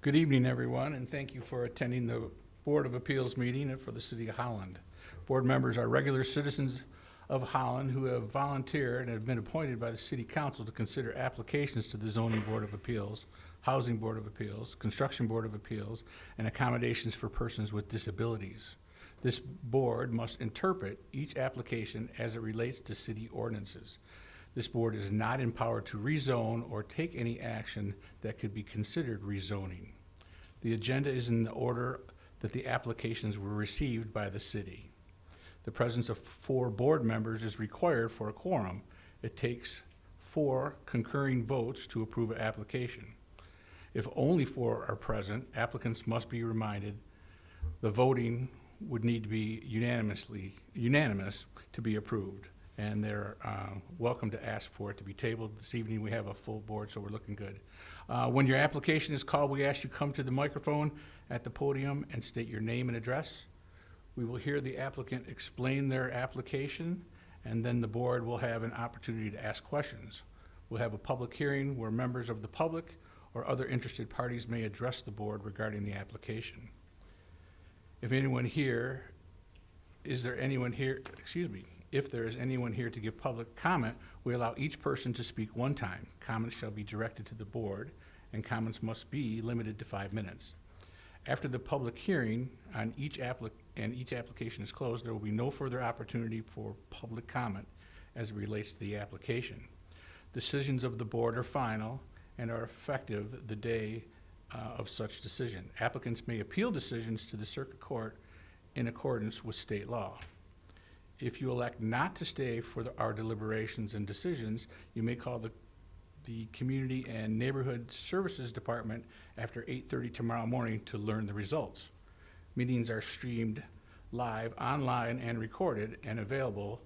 Good evening, everyone, and thank you for attending the Board of Appeals meeting for the City of Holland. Board members are regular citizens of Holland who have volunteered and have been appointed by the City Council to consider applications to the Zoning Board of Appeals, Housing Board of Appeals, Construction Board of Appeals, and accommodations for persons with disabilities. This board must interpret each application as it relates to city ordinances. This board is not empowered to rezone or take any action that could be considered rezoning. The agenda is in the order that the applications were received by the city. The presence of 4 board members is required for a quorum. It takes 4 concurring votes to approve an application. If only 4 are present, applicants must be reminded the voting would need to be unanimous to be approved. And they're welcome to ask for it to be tabled. This evening we have a full board, so we're looking good. When your application is called, we ask you come to the microphone at the podium and state your name and address. We will hear the applicant explain their application, and then the board will have an opportunity to ask questions. We'll have a public hearing where members of the public or other interested parties may address the board regarding the application. If there is anyone here to give public comment, we allow each person to speak one time. Comments shall be directed to the board, and comments must be limited to 5 minutes. After the public hearing on each application is closed, there will be no further opportunity for public comment as it relates to the application. Decisions of the board are final and are effective the day of such decision. Applicants may appeal decisions to the circuit court in accordance with state law. If you elect not to stay for our deliberations and decisions, you may call the Community and Neighborhood Services Department after 8:30 tomorrow morning to learn the results. Meetings are streamed live, online, and recorded and available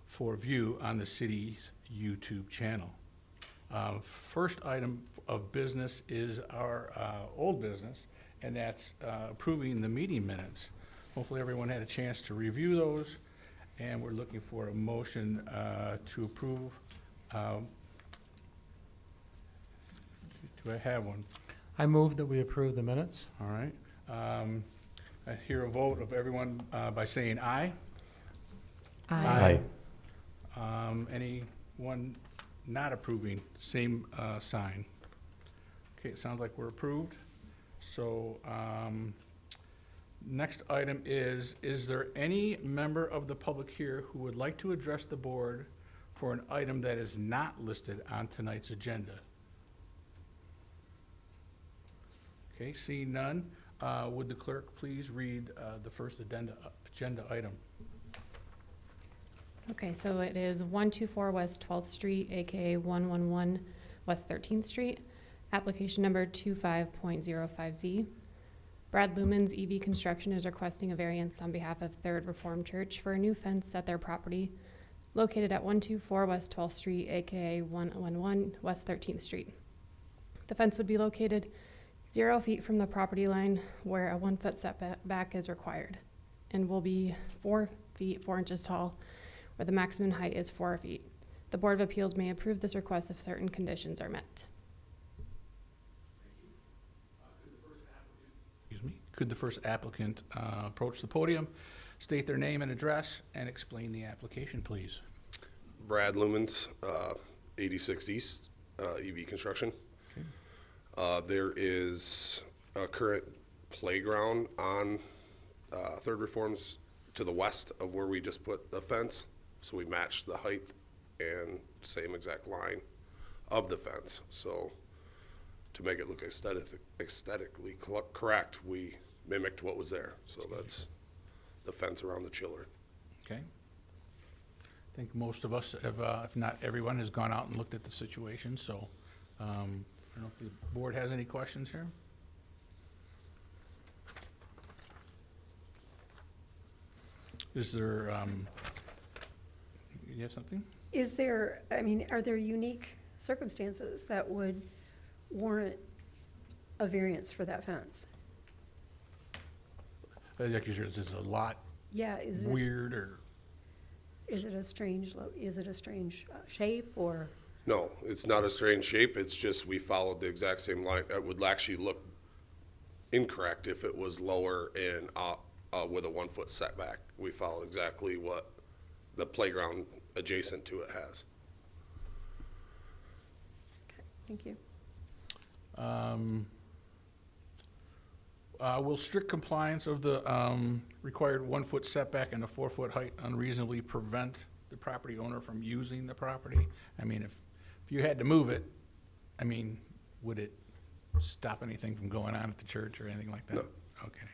for view on the city's YouTube channel. First item of business is our old business, and that's approving the meeting minutes. Hopefully everyone had a chance to review those, and we're looking for a motion to approve. Do I have one? I move that we approve the minutes. All right. I hear a vote of everyone by saying aye. Aye. Anyone not approving, same sign. Okay, it sounds like we're approved. So next item is there any member of the public here who would like to address the board for an item that is not listed on tonight's agenda? Okay, seeing none, would the clerk please read the first agenda item? Okay, so it is 124 West 12th Street, aka 111 West 13th Street, application number 25.05Z. Brad Lumen's EV Construction is requesting a variance on behalf of Third Reformed Church for a new fence at their property located at 124 West 12th Street, aka 111 West 13th Street. The fence would be located 0 feet from the property line where a 1 foot setback is required, and will be 4 feet 4 inches tall, where the maximum height is 4 feet. The Board of Appeals may approve this request if certain conditions are met. Could the first applicant approach the podium, state their name and address, and explain the application, please? Brad Lumens, 86 East, EV Construction. Okay. There is a current playground on Third Reform's to the west of where we just put the fence. So we matched the height and same exact line of the fence. So to make it look aesthetically correct, we mimicked what was there. So that's the fence around the chiller. Okay. I think most of us have, if not everyone, has gone out and looked at the situation. So I don't know if the board has any questions here. Is there, you have something? Is there, I mean, are there unique circumstances that would warrant a variance for that fence? Like you said, is this a lot Yeah, is it, weird or? is it a strange, shape or? No, it's not a strange shape. It's just we followed the exact same line. It would actually look incorrect if it was lower and, with a 1 foot setback. We followed exactly what the playground adjacent to it has. Thank you. Will strict compliance of the required 1 foot setback and a 4 foot height unreasonably prevent the property owner from using the property? I mean, if you had to move it, I mean, would it stop anything from going on at the church or anything like that? No. Okay.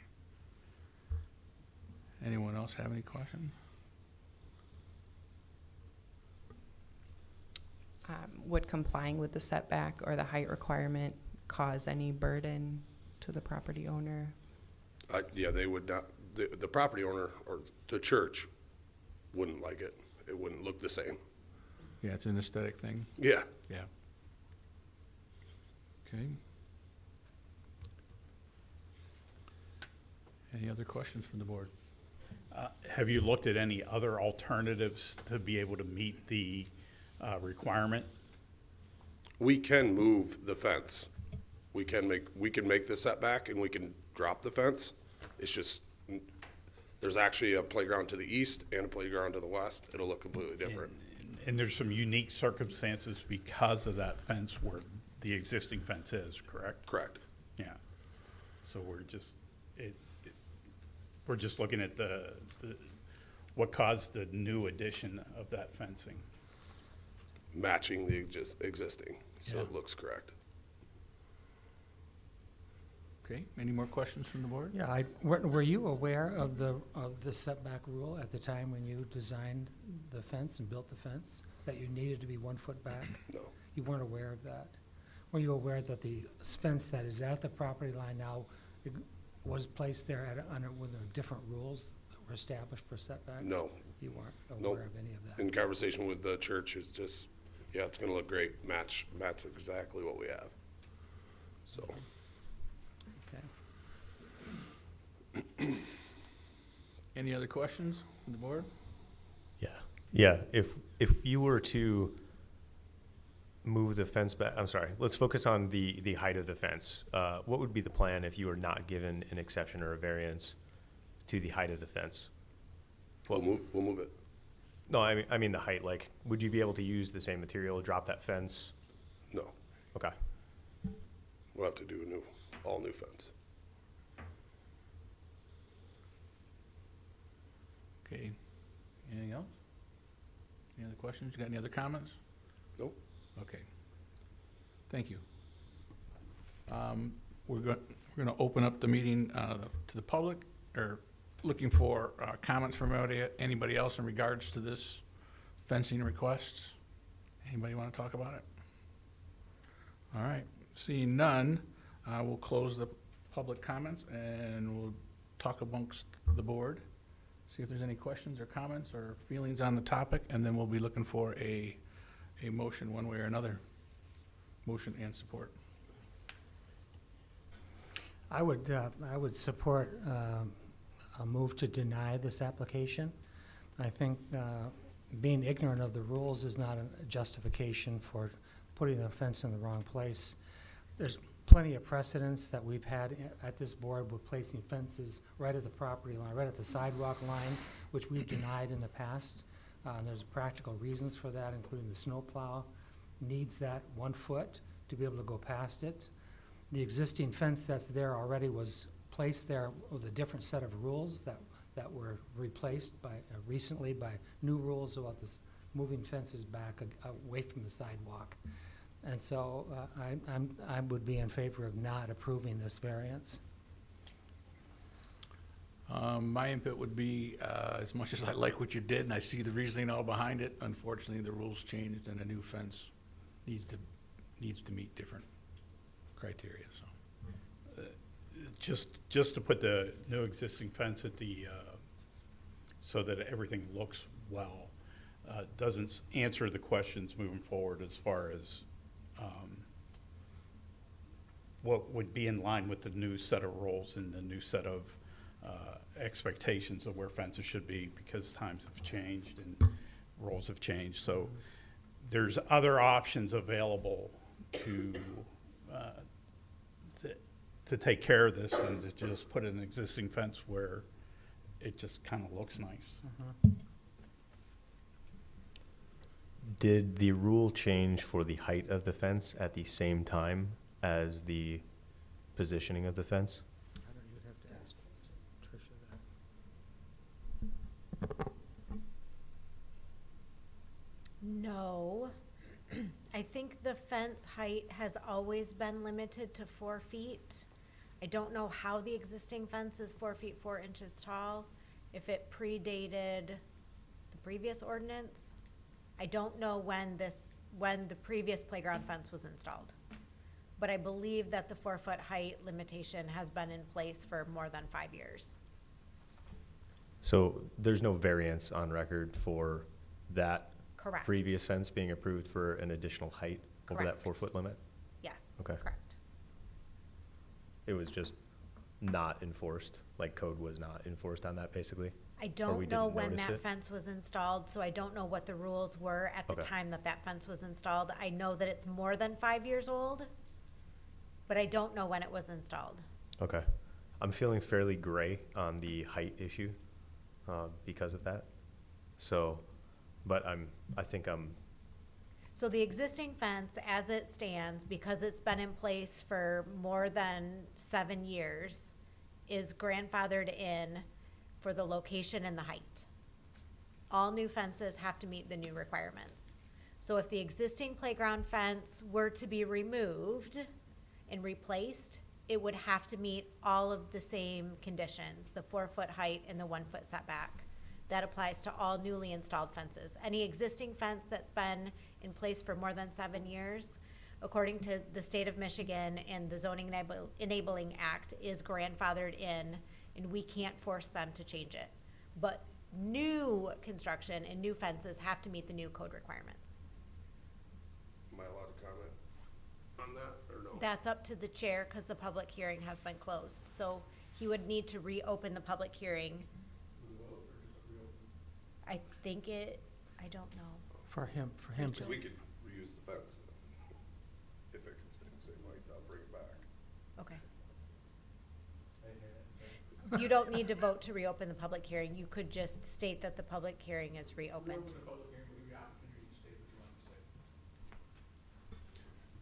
Anyone else have any questions? Would complying with the setback or the height requirement cause any burden to the property owner? Yeah, they would not, the property owner or the church wouldn't like it. It wouldn't look the same. Yeah, it's an aesthetic thing. Yeah. Yeah. Okay. Any other questions from the board? Have you looked at any other alternatives to be able to meet the requirement? We can move the fence. We can make the setback and we can drop the fence. It's just, there's actually a playground to the east and a playground to the west. It'll look completely different. And there's some unique circumstances because of that fence where the existing fence is, correct? Correct. Yeah. So we're just, we're just looking at what caused the new addition of that fencing. Matching the existing, so Yeah. it looks correct. Okay, any more questions from the board? Yeah, were you aware of the setback rule at the time when you designed the fence and built the fence, that you needed to be 1 foot back? No. You weren't aware of that? Were you aware that the fence that is at the property line now was placed there with different rules that were established for setbacks? No. You weren't Nope. aware of any of that? In conversation with the church, is just, yeah, it's gonna look great. Match exactly what we have. So, Okay. Any other questions from the board? Yeah, if you were to move the fence back, I'm sorry, let's focus on the height of the fence. What would be the plan if you were not given an exception or a variance to the height of the fence? we'll move it. No, I mean the height, like, would you be able to use the same material, drop that fence? No, Okay. we'll have to do all new fence. Okay, anything else? Any other questions? You got any other comments? Nope. Okay, thank you. We're going to open up the meeting to the public, or looking for comments from anybody else in regards to this fencing request. Anybody want to talk about it? All right, seeing none, we'll close the public comments and we'll talk amongst the board. See if there's any questions or comments or feelings on the topic, and then we'll be looking for a motion one way or another. Motion and support. I would support a move to deny this application. I think being ignorant of the rules is not a justification for putting the fence in the wrong place. There's plenty of precedents that we've had at this board with placing fences right at the property line, right at the sidewalk line, which we've denied in the past. There's practical reasons for that, including the snowplow needs that 1 foot to be able to go past it. The existing fence that's there already was placed there with a different set of rules that were replaced by recently by new rules about this moving fences back away from the sidewalk. And so I would be in favor of not approving this variance. My input would be, as much as I like what you did and I see the reasoning all behind it, unfortunately, the rules changed and a new fence needs to meet different criteria, so. Just to put the new existing fence at the, so that everything looks well, doesn't answer the questions moving forward as far as what would be in line with the new set of rules and the new set of expectations of where fences should be, because times have changed and rules have changed. So there's other options available to to take care of this than to just put an existing fence where it just kind of looks nice. Did the rule change for the height of the fence at the same time as the positioning of the fence? I don't, you'd have to ask Tricia that. No. I think the fence height has always been limited to 4 feet. I don't know how the existing fence is 4 feet 4 inches tall, if it predated the previous ordinance. I don't know when the previous playground fence was installed. But I believe that the 4-foot height limitation has been in place for more than 5 years. So there's no variance on record for that Correct. previous fence being approved for an additional height over that Correct. 4-foot limit? Yes. Okay. Correct. It was just not enforced, like code was not enforced on that, basically? I we don't know didn't when notice that it? fence was installed, so I don't know what the rules were at the Okay. time that that fence was installed. I know that it's more than 5 years old, but I don't know when it was installed. Okay. I'm feeling fairly gray on the height issue because of that. So, but I think I'm, So the existing fence, as it stands, because it's been in place for more than 7 years, is grandfathered in for the location and the height. All new fences have to meet the new requirements. So if the existing playground fence were to be removed and replaced, it would have to meet all of the same conditions, the 4-foot height and the 1-foot setback. That applies to all newly installed fences. Any existing fence that's been in place for more than 7 years, according to the state of Michigan and the Zoning Enabling Act, is grandfathered in, and we can't force them to change it. But new construction and new fences have to meet the new code requirements. Am I allowed to comment on that, or no? That's up to the chair, because the public hearing has been closed. So he would need to reopen the public hearing. I think I don't know. For him to. Because we could reuse the fence. If it can stay the same height, I'll bring it back. Okay. You don't need to vote to reopen the public hearing. You could just state that the public hearing is reopened.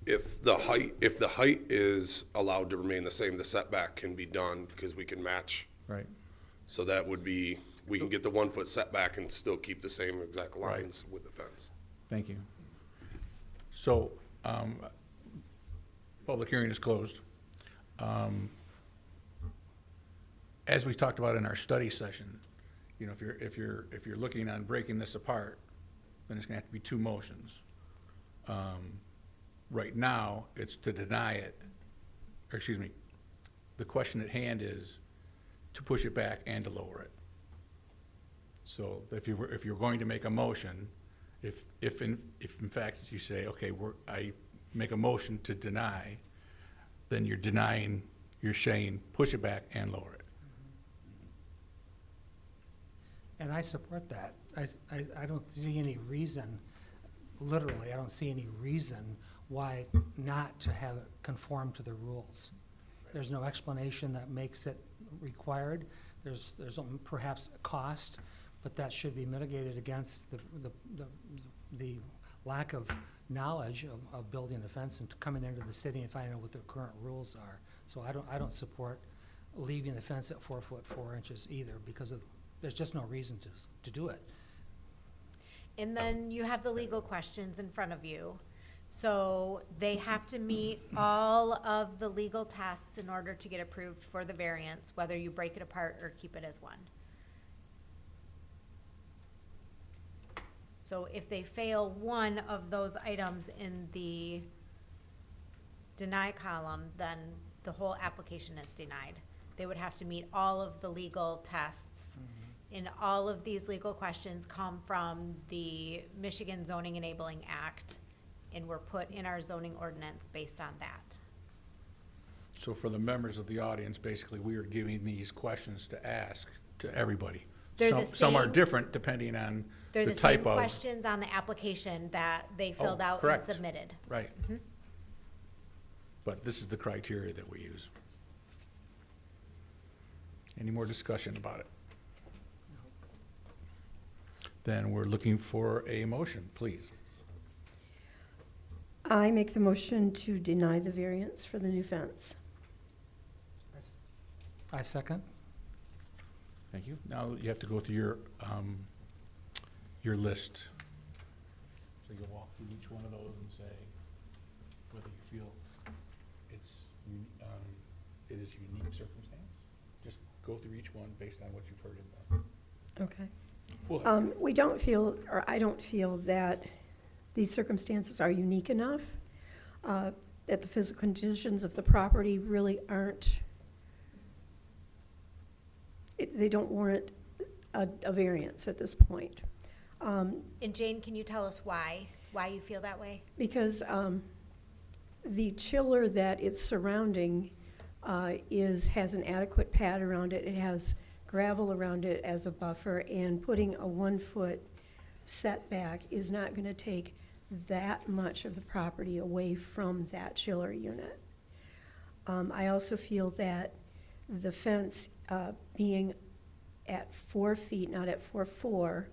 If the height is allowed to remain the same, the setback can be done because we can match. Right. So that would be, we can get the 1-foot setback and still keep the same exact lines with the fence. Thank you. So, public hearing is closed. As we talked about in our study session, you know, if you're looking on breaking this apart, then it's gonna have to be 2 motions. Right now, it's to deny it, or excuse me, the question at hand is to push it back and to lower it. So if you're going to make a motion, if in fact you say, okay, I make a motion to deny, then you're saying push it back and lower it. And I support that. I don't see any reason, literally, I don't see any reason why not to have it conform to the rules. There's no explanation that makes it required. There's perhaps a cost, but that should be mitigated against the lack of knowledge of building a fence and coming into the city and finding out what the current rules are. So I don't support leaving the fence at 4 foot 4 inches either, because there's just no reason to do it. And then you have the legal questions in front of you. So they have to meet all of the legal tests in order to get approved for the variance, whether you break it apart or keep it as one. So if they fail one of those items in the deny column, then the whole application is denied. They would have to meet all of the legal tests. And all of these legal questions come from the Michigan Zoning Enabling Act and were put in our zoning ordinance based on that. So for the members of the audience, basically, we are giving these questions to ask to everybody. They're the Some are same- different depending on They're the the same type of. questions on the application that they filled out and correct. submitted. Right. But this is the criteria that we use. Any more discussion about it? Then we're looking for a motion, please. I make the motion to deny the variance for the new fence. I second. Thank you. Now you have to go through your list. So you'll walk through each one of those and say whether you feel it is unique circumstance. Just go through each one based on what you've heard in the. Okay. Well, We don't feel, or I don't feel that these circumstances are unique enough, that the physical conditions of the property really aren't, they don't warrant a variance at this point. And Jane, can you tell us why you feel that way? Because the chiller that it's surrounding has an adequate pad around it. It has gravel around it as a buffer, and putting a 1-foot setback is not going to take that much of the property away from that chiller unit. I also feel that the fence being at 4 feet, not at 4'4",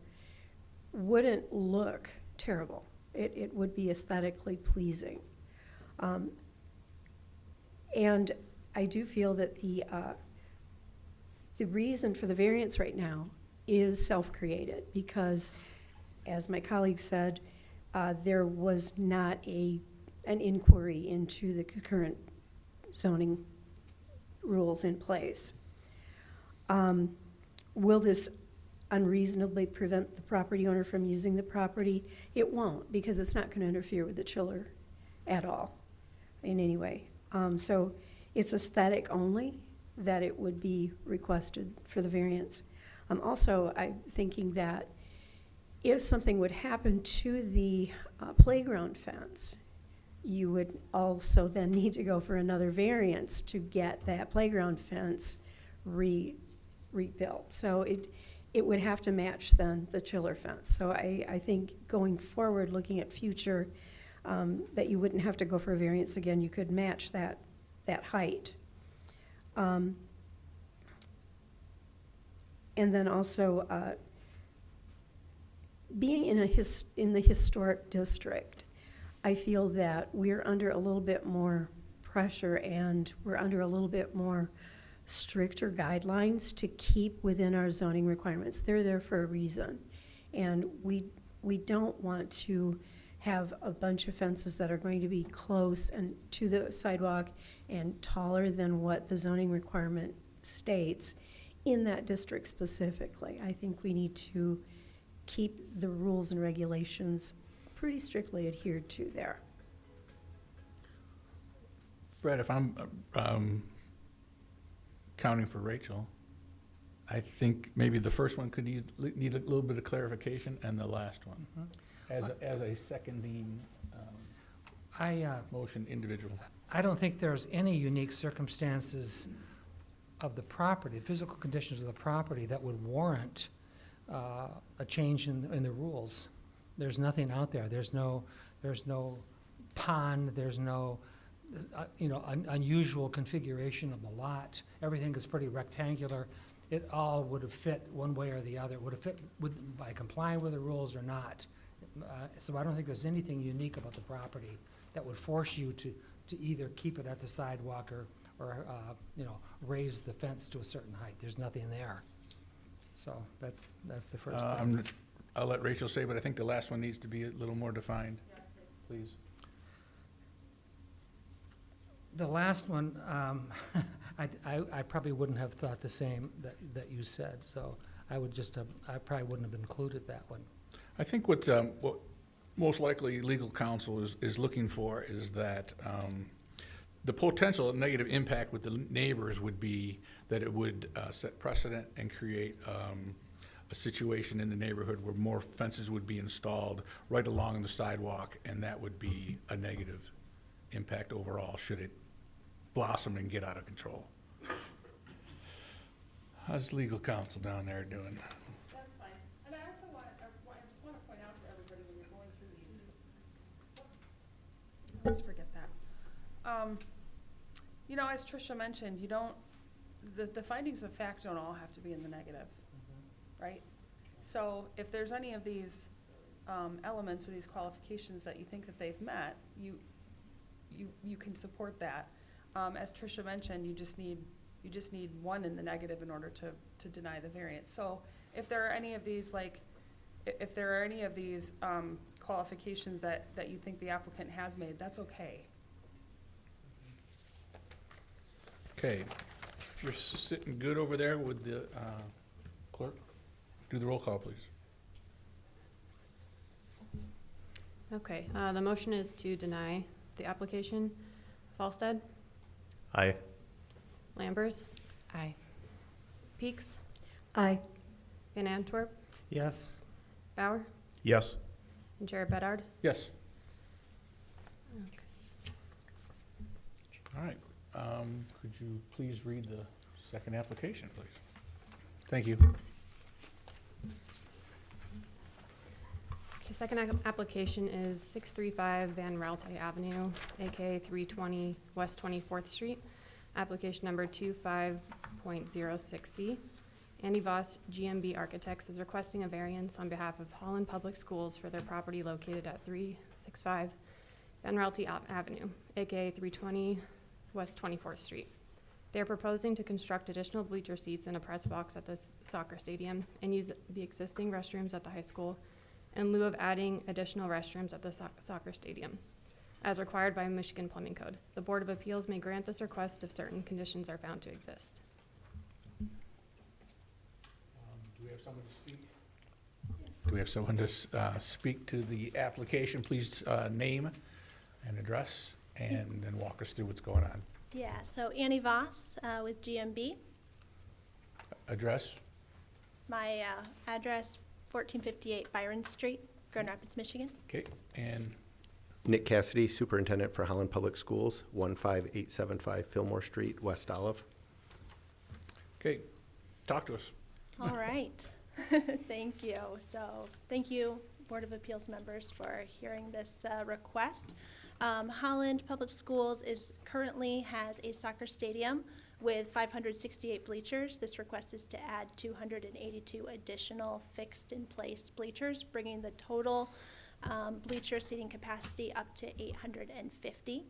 wouldn't look terrible. It would be aesthetically pleasing. And I do feel that the reason for the variance right now is self-created because, as my colleague said, there was not an inquiry into the current zoning rules in place. Will this unreasonably prevent the property owner from using the property? It won't, because it's not going to interfere with the chiller at all in any way. So it's aesthetic only that it would be requested for the variance. Also, I'm thinking that if something would happen to the playground fence, you would also then need to go for another variance to get that playground fence rebuilt. So it would have to match then the chiller fence. So I think going forward, looking at future, that you wouldn't have to go for a variance again. You could match that height. And then also, being in the historic district, I feel that we're under a little bit more pressure and we're under a little bit more stricter guidelines to keep within our zoning requirements. They're there for a reason. And we don't want to have a bunch of fences that are going to be close and to the sidewalk and taller than what the zoning requirement states in that district specifically. I think we need to keep the rules and regulations pretty strictly adhered to there. Fred, if I'm counting for Rachel, I think maybe the first one could need a little bit of clarification, and the last one as a seconding motion individual. I don't think there's any unique circumstances of the property, physical conditions of the property that would warrant a change in the rules. There's nothing out there. There's no pond. There's no unusual configuration of the lot. Everything is pretty rectangular. It all would have fit one way or the other. It would have fit by complying with the rules or not. So I don't think there's anything unique about the property that would force you to either keep it at the sidewalk or raise the fence to a certain height. There's nothing there. So that's the first thing. I'll let Rachel say, but I think the last one needs to be a little more defined. Yes, please. The last one, I probably wouldn't have thought the same that you said. So I probably wouldn't have included that one. I think what most likely legal counsel is looking for is that the potential negative impact with the neighbors would be that it would set precedent and create a situation in the neighborhood where more fences would be installed right along the sidewalk, and that would be a negative impact overall should it blossom and get out of control. How's legal counsel down there doing? That's fine. And I also I just want to point out to everybody when you're going through these, let's forget that. As Tricia mentioned, you don't the findings of fact don't all have to be in the negative, right? So if there's any of these elements or these qualifications that you think that they've met, you can support that. As Tricia mentioned, you just need one in the negative in order to deny the variance. So if there are any of these, qualifications that you think the applicant has made, that's okay. Okay, if you're sitting good over there, would the clerk do the roll call, please? Okay, the motion is to deny the application. Falstead, Aye. Lambers, Aye. Peaks, Aye. Van Antwerp, Yes? Bauer, Yes. and Chair Bedard. Yes. All right, could you please read the second application, please? Thank you. Okay, second application is 635 Van Raalte Avenue, aka 320 West 24th Street. Application number 25.06C. Andy Voss, GMB Architects, is requesting a variance on behalf of Holland Public Schools for their property located at 365 Van Raalte Avenue, aka 320 West 24th Street. They are proposing to construct additional bleacher seats and a press box at the soccer stadium and use the existing restrooms at the high school in lieu of adding additional restrooms at the soccer stadium, as required by Michigan Plumbing Code. The Board of Appeals may grant this request if certain conditions are found to exist. Do we have someone to speak? Do we have someone to speak to the application? Please name and address, and then walk us through what's going on. Yeah, so Annie Voss with GMB. Address? My address, 1458 Byron Street, Grand Rapids, Michigan. Okay, and Nick Cassidy, Superintendent for Holland Public Schools, 15875 Fillmore Street, West Olive. okay, talk to us. All right. Thank you. So thank you, Board of Appeals members, for hearing this request. Holland Public Schools currently has a soccer stadium with 568 bleachers. This request is to add 282 additional fixed-in-place bleachers, bringing the total bleacher seating capacity up to 850.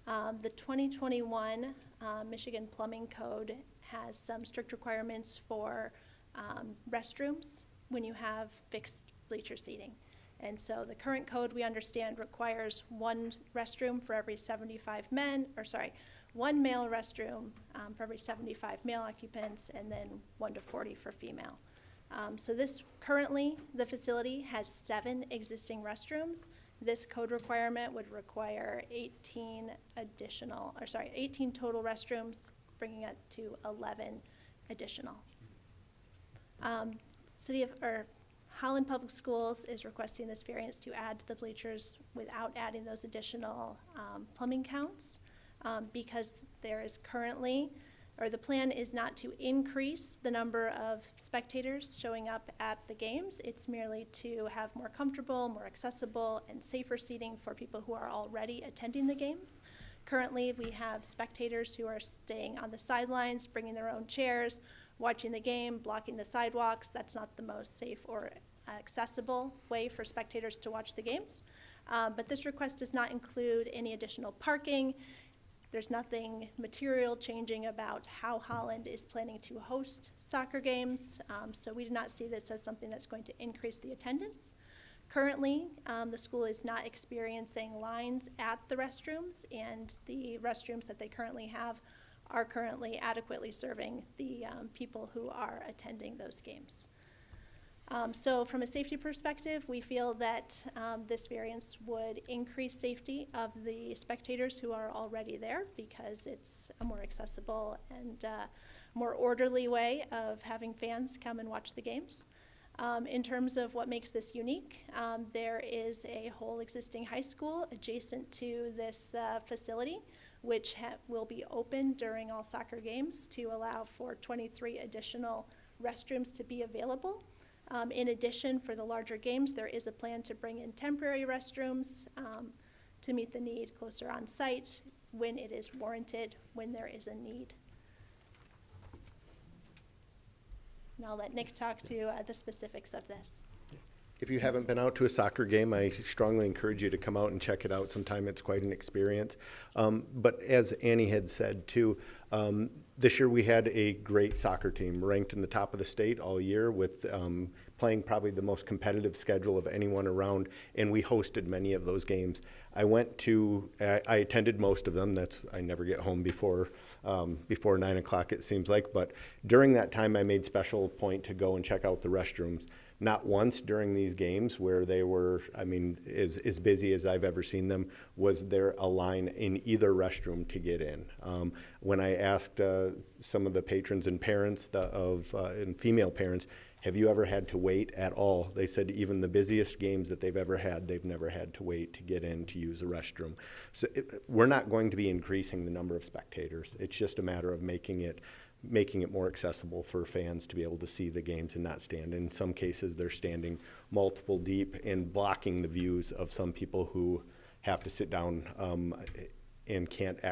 The 2021 Michigan Plumbing Code has some strict requirements for restrooms when you have fixed bleacher seating. And so the current code, we understand, requires one restroom for every 75 men, one male restroom for every 75 male occupants, and then 1 to 40 for female. So currently, the facility has 7 existing restrooms. This code requirement would require 18 total restrooms, bringing it to 11 additional. Holland Public Schools is requesting this variance to add to the bleachers without adding those additional plumbing counts because there is currently, or the plan is not to increase the number of spectators showing up at the games. It's merely to have more comfortable, more accessible, and safer seating for people who are already attending the games. Currently, we have spectators who are staying on the sidelines, bringing their own chairs, watching the game, blocking the sidewalks. That's not the most safe or accessible way for spectators to watch the games. But this request does not include any additional parking. There's nothing material changing about how Holland is planning to host soccer games. So we do not see this as something that's going to increase the attendance. Currently, the school is not experiencing lines at the restrooms, and the restrooms that they currently have are currently adequately serving the people who are attending those games. So from a safety perspective, we feel that this variance would increase safety of the spectators who are already there because it's a more accessible and more orderly way of having fans come and watch the games. In terms of what makes this unique, there is a whole existing high school adjacent to this facility, which will be open during all soccer games to allow for 23 additional restrooms to be available. In addition, for the larger games, there is a plan to bring in temporary restrooms to meet the need closer on site when it is warranted, when there is a need. And I'll let Nick talk to the specifics of this. If you haven't been out to a soccer game, I strongly encourage you to come out and check it out sometime. It's quite an experience. But as Annie had said too, this year we had a great soccer team, ranked in the top of the state all year with playing probably the most competitive schedule of anyone around, and we hosted many of those games. I attended most of them. I never get home before 9 o'clock, it seems like, but during that time I made special point to go and check out the restrooms. Not once during these games where they were, as busy as I've ever seen them, was there a line in either restroom to get in. When I asked some of the patrons and parents and female parents, have you ever had to wait at all? They said even the busiest games that they've ever had, they've never had to wait to get in to use a restroom. So we're not going to be increasing the number of spectators. It's just a matter of making it more accessible for fans to be able to see the games and not stand. In some cases, they're standing multiple deep and blocking the views of some people who have to sit down and can't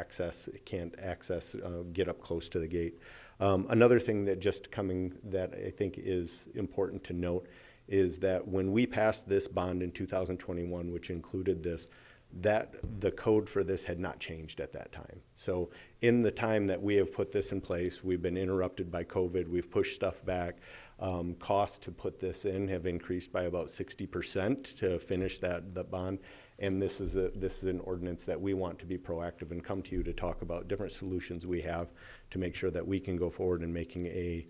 get up close to the gate. Another thing that I think is important to note is that when we passed this bond in 2021, which included this, that the code for this had not changed at that time. So in the time that we have put this in place, we've been interrupted by COVID, we've pushed stuff back. Costs to put this in have increased by about 60% to finish the bond. And this is an ordinance that we want to be proactive and come to you to talk about different solutions we have to make sure that we can go forward in making a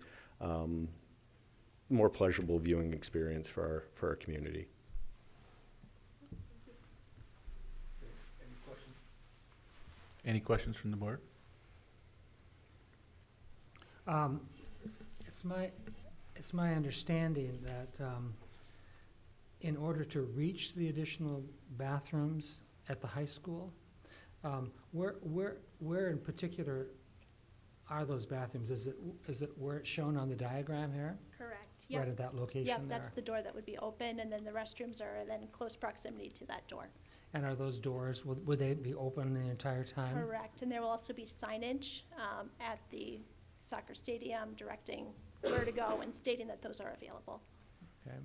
more pleasurable viewing experience for our community. Any questions from the board? It's my understanding that in order to reach the additional bathrooms at the high school, where in particular are those bathrooms? Is it where it's shown on the diagram here? Correct. Right Yep. at that location Yep, there? that's the door that would be open, and then the restrooms are then in close proximity to that door. And are those doors, would they be open the entire time? Correct, and there will also be signage at the soccer stadium directing where to go and stating that those are available. Okay.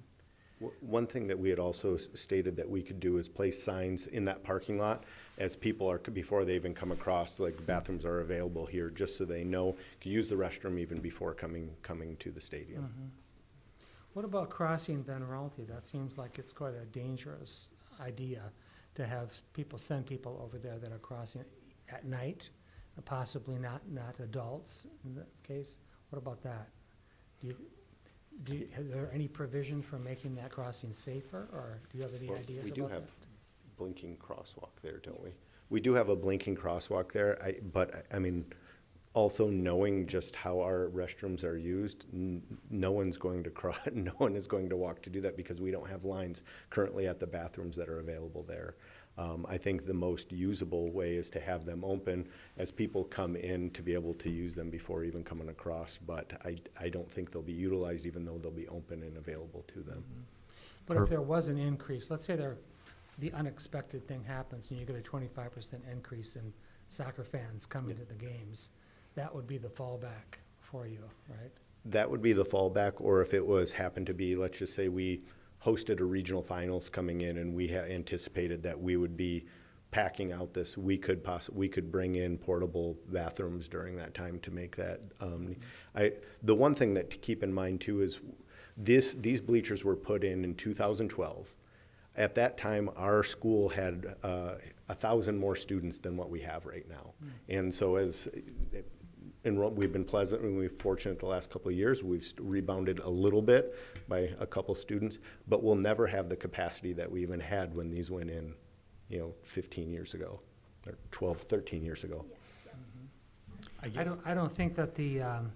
One thing that we had also stated that we could do is place signs in that parking lot as people are, before they even come across, like bathrooms are available here, just so they know, can use the restroom even before coming to the stadium. Mhm. What about crossing Ben Ralty? That seems like it's quite a dangerous idea to have send people over there that are crossing at night, possibly not adults in this case. What about that? Is there any provision for making that crossing safer, or do you have any Well, ideas we about do that? have blinking crosswalk there, don't we? We do have a blinking crosswalk there, but also knowing just how our restrooms are used, no one is going to walk to do that because we don't have lines currently at the bathrooms that are available there. I think the most usable way is to have them open as people come in to be able to use them before even coming across, but I don't think they'll be utilized even though they'll be open and available to them. But if there was an increase, let's say the unexpected thing happens and you get a 25% increase in soccer fans coming to the games, that would be the fallback for you, right? That would be the fallback, or if it happened to be, let's just say we hosted a regional finals coming in and we anticipated that we would be packing out this, we could bring in portable bathrooms during that time to make that. The one thing that to keep in mind too is these bleachers were put in 2012. At that time, our school had 1,000 more students than what we have right now. And so we've been pleasantly fortunate the last couple of years. We've rebounded a little bit by a couple students, but we'll never have the capacity that we even had when these went in, 15 years ago, or 12, 13 years ago. I don't think that the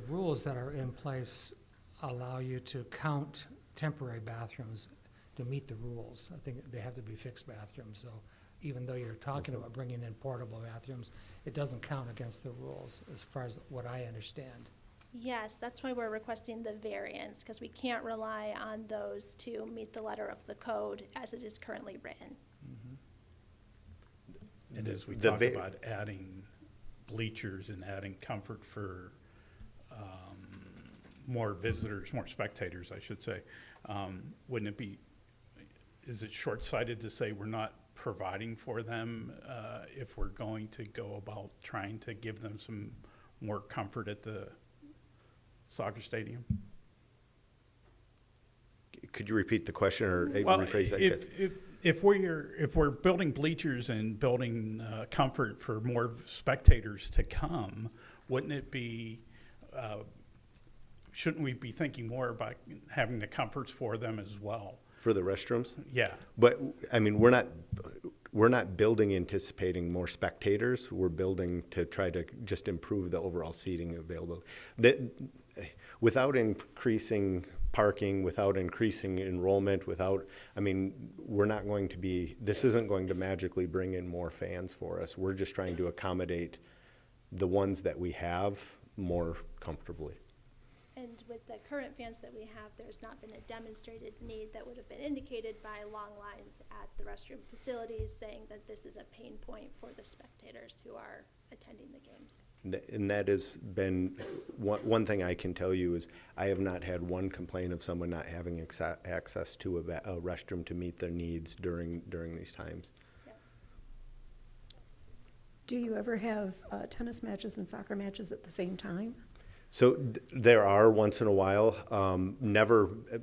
rules that are in place allow you to count temporary bathrooms to meet the rules. I think they have to be fixed bathrooms, so even though you're talking about bringing in portable bathrooms, it doesn't count against the rules as far as what I understand. Yes, that's why we're requesting the variance, because we can't rely on those to meet the letter of the code as it is currently written. And as we The talk va- about adding bleachers and adding comfort for more visitors, more spectators, I should say, wouldn't it be, is it short-sighted to say we're not providing for them if we're going to go about trying to give them some more comfort at the soccer stadium? Could you repeat the question or Well, rephrase that? Yes. if we're building bleachers and building comfort for more spectators to come, wouldn't it be, shouldn't we be thinking more about having the comforts for them as well? For the restrooms? Yeah. But, I mean, we're not building anticipating more spectators. We're building to try to just improve the overall seating availability. Without increasing parking, without increasing enrollment, I mean, we're not going to be, this isn't going to magically bring in more fans for us. We're just trying to accommodate the ones that we have more comfortably. And with the current fans that we have, there's not been a demonstrated need that would have been indicated by long lines at the restroom facilities saying that this is a pain point for the spectators who are attending the games. And that has been, one thing I can tell you is I have not had one complaint of someone not having access to a restroom to meet their needs during these times. Do you ever have tennis matches and soccer matches at the same time? So there are once in a while.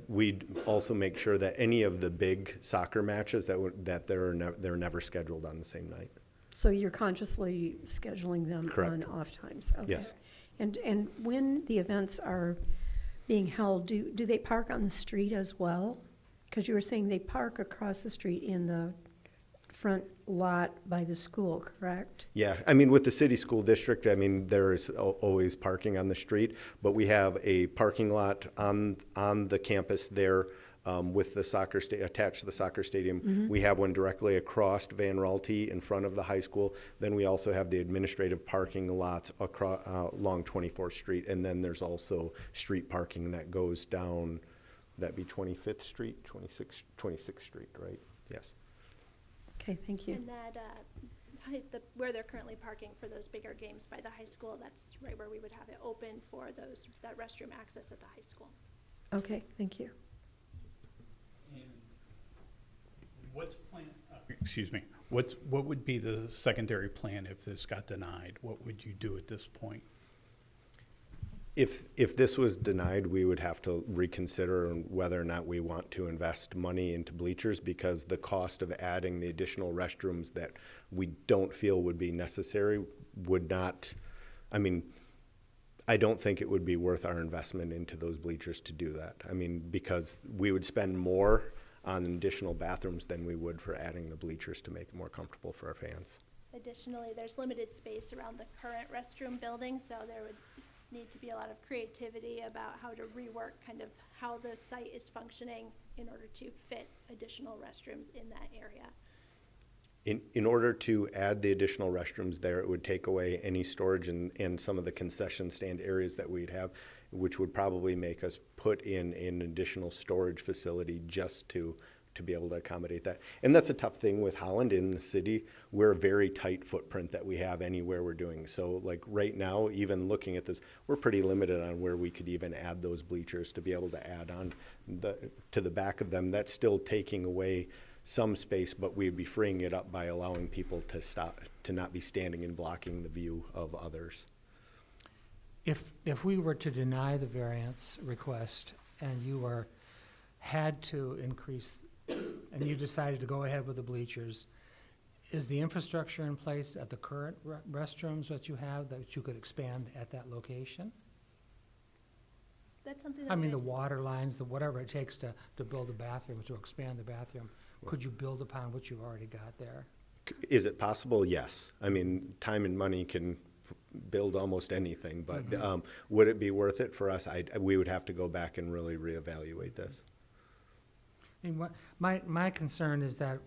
We'd also make sure that any of the big soccer matches they're never scheduled on the same night. So you're consciously scheduling them Correct. on off times? Okay. Yes. And when the events are being held, do they park on the street as well? Because you were saying they park across the street in the front lot by the school, correct? Yeah, I mean, with the city school district, I mean, there is always parking on the street, but we have a parking lot on the campus there with the attached to the soccer stadium. Mm-hmm. We have one directly across Van Raalte in front of the high school. Then we also have the administrative parking lots across along 24th Street, and then there's also street parking that goes down. That'd be 25th Street, 26th Street, right? Yes. Okay, thank you. And that, where they're currently parking for those bigger games by the high school, that's right where we would have it open for that restroom access at the high school. Okay, thank you. What's plan? Excuse me. What would be the secondary plan if this got denied? What would you do at this point? If this was denied, we would have to reconsider whether or not we want to invest money into bleachers, because the cost of adding the additional restrooms that we don't feel would be necessary would not, I mean, I don't think it would be worth our investment into those bleachers to do that. I mean, because we would spend more on additional bathrooms than we would for adding the bleachers to make it more comfortable for our fans. Additionally, there's limited space around the current restroom building, so there would need to be a lot of creativity about how to rework kind of how the site is functioning in order to fit additional restrooms in that area. In order to add the additional restrooms there, it would take away any storage and some of the concession stand areas that we'd have, which would probably make us put in an additional storage facility just to be able to accommodate that. And that's a tough thing with Holland in the city. We're a very tight footprint that we have anywhere we're doing. So like right now, even looking at this, we're pretty limited on where we could even add those bleachers to be able to add on to the back of them. That's still taking away some space, but we'd be freeing it up by allowing people to not be standing and blocking the view of others. If we were to deny the variance request and you had to increase, and you decided to go ahead with the bleachers, is the infrastructure in place at the current restrooms that you have that you could expand at that location? That's something that I mean, the water lines, whatever it takes to build a bathroom, to expand the bathroom, could you build upon what you've already got there? Is it possible? Yes. I mean, time and money can build almost anything, but would it be worth it for us? We would have to go back and really reevaluate this. I mean, my concern is that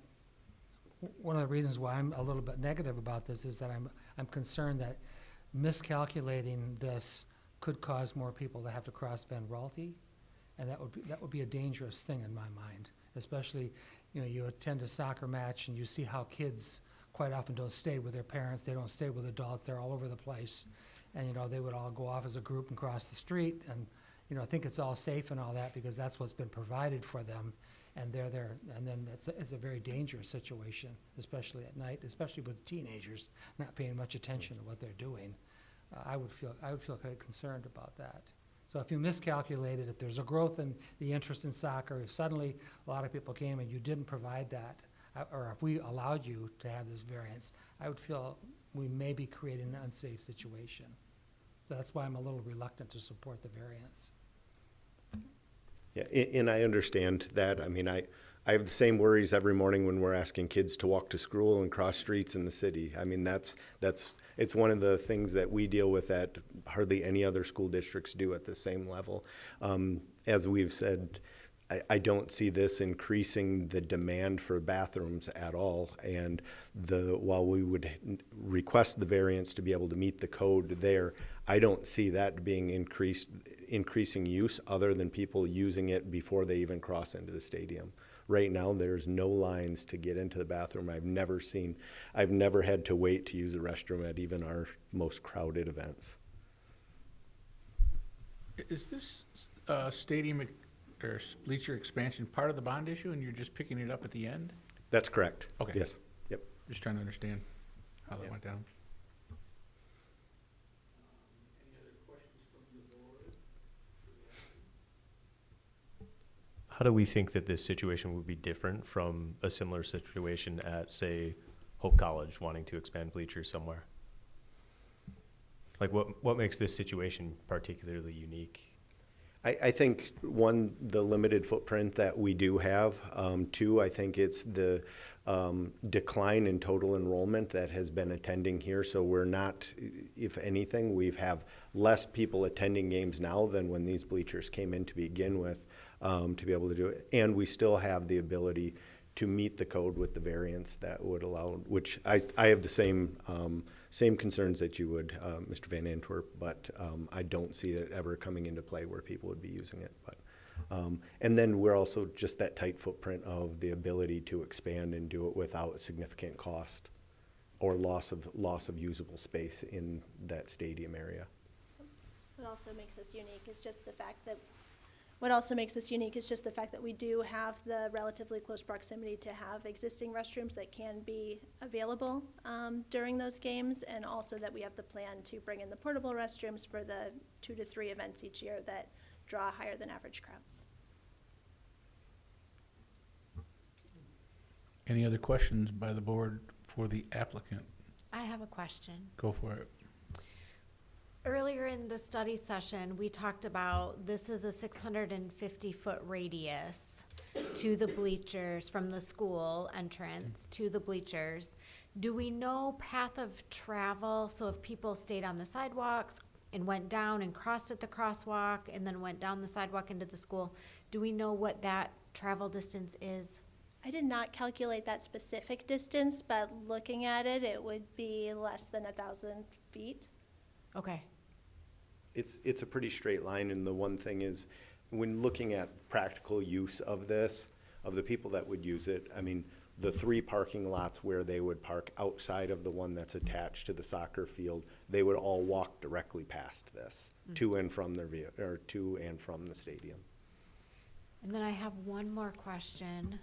one of the reasons why I'm a little bit negative about this is that I'm concerned that miscalculating this could cause more people to have to cross Van Raalte, and that would be a dangerous thing in my mind. Especially, you attend a soccer match and you see how kids quite often don't stay with their parents, they don't stay with adults, they're all over the place, and they would all go off as a group and cross the street, and you know, think it's all safe and all that because that's what's been provided for them. And they're there, and then it's a very dangerous situation, especially at night, especially with teenagers not paying much attention to what they're doing. I would feel kind of concerned about that. So if you miscalculated, if there's a growth in the interest in soccer, if suddenly a lot of people came and you didn't provide that, or if we allowed you to have this variance, I would feel we may be creating an unsafe situation. So that's why I'm a little reluctant to support the variance. Yeah, and I understand that. I mean, I have the same worries every morning when we're asking kids to walk to school and cross streets in the city. I mean, it's one of the things that we deal with that hardly any other school districts do at the same level. As we've said, I don't see this increasing the demand for bathrooms at all. And while we would request the variance to be able to meet the code there, I don't see that being increasing use other than people using it before they even cross into the stadium. Right now, there's no lines to get into the bathroom. I've never had to wait to use the restroom at even our most crowded events. Is this stadium or bleacher expansion part of the bond issue, and you're just picking it up at the end? That's correct. Okay. Yes. Yep. Just trying to understand how that went down. How do we think that this situation would be different from a similar situation at, say, Hope College wanting to expand bleachers somewhere? Like, what makes this situation particularly unique? I think, one, the limited footprint that we do have. Two, I think it's the decline in total enrollment that has been attending here. So we're not, if anything, we have less people attending games now than when these bleachers came in to begin with, to be able to do it. And we still have the ability to meet the code with the variance that would allow, which I have the same concerns that you would, Mr. Van Antwerp, but I don't see it ever coming into play where people would be using it. But and then we're also just that tight footprint of the ability to expand and do it without significant cost or loss of usable space in that stadium area. What also makes us unique is just the fact that What also makes this unique is just the fact that we do have the relatively close proximity to have existing restrooms that can be available during those games, and also that we have the plan to bring in the portable restrooms for the 2 to 3 events each year that draw higher than average crowds. Any other questions by the board for the applicant? I have a question. Go for it. Earlier in the study session, we talked about this is a 650-foot radius to the bleachers, from the school entrance to the bleachers. Do we know path of travel? So if people stayed on the sidewalks and went down and crossed at the crosswalk and then went down the sidewalk into the school, do we know what that travel distance is? I did not calculate that specific distance, but looking at it, it would be less than 1,000 feet. Okay. It's a pretty straight line, and the one thing is, when looking at practical use of this, of the people that would use it, I mean, the 3 parking lots where they would park outside of the one that's attached to the soccer field, they would all walk directly past this, to and from their to and from the stadium. And then I have one more question.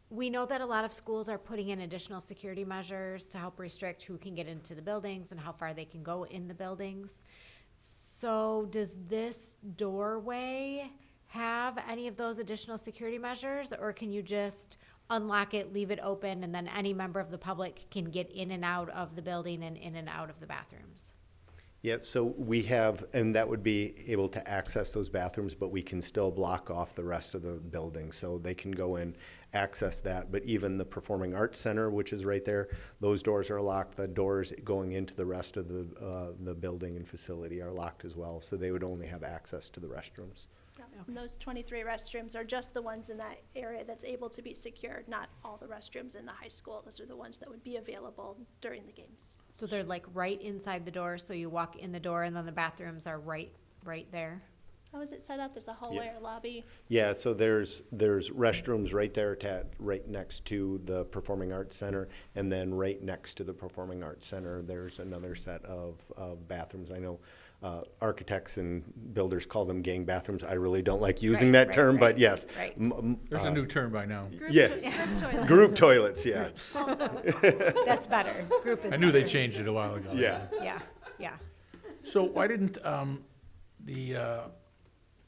We know that a lot of schools are putting in additional security measures to help restrict who can get into the buildings and how far they can go in the buildings. So does this doorway have any of those additional security measures, or can you just unlock it, leave it open, and then any member of the public can get in and out of the building and in and out of the bathrooms? Yeah, so we have, and that would be able to access those bathrooms, but we can still block off the rest of the building. So they can go in, access that, but even the Performing Arts Center, which is right there, those doors are locked. The doors going into the rest of the building and facility are locked as well. So they would only have access to the restrooms. Yeah. And those 23 restrooms are just the ones in that area that's able to be secured, not all the restrooms in the high school. Those are the ones that would be available during the games. So they're like right inside the door, so you walk in the door and then the bathrooms are right there? How is it set up? There's a hallway or lobby? Yeah, so there's restrooms right there right next to the Performing Arts Center, and then right next to the Performing Arts Center, there's another set of bathrooms. I know architects and builders call them gang bathrooms. I really don't like using Right, that right, term, right, but yes. right. There's a new term by now. Yeah, toilets. group toilets, yeah. That's better. Group is I knew they better. changed it a while ago. Yeah. Yeah, yeah. So why didn't the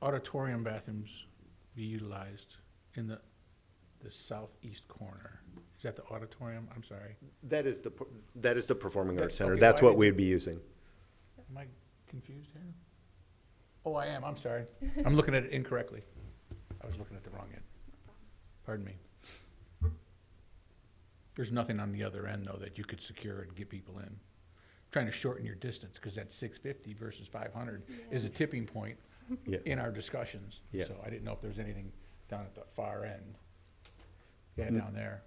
auditorium bathrooms be utilized in the southeast corner? Is that the auditorium? I'm sorry. That is the Performing Arts Center. Okay, That's why what didn't- we'd be using. Am I confused here? Oh, I am. I'm sorry. I'm looking at it incorrectly. I was looking at the wrong end. Pardon me. There's nothing on the other end, though, that you could secure and get people in. Trying to shorten your distance, because that 650 versus 500 is a tipping point Yeah. in our discussions. Yeah. So I didn't know if there's anything down at the far end. Yeah, N- down there.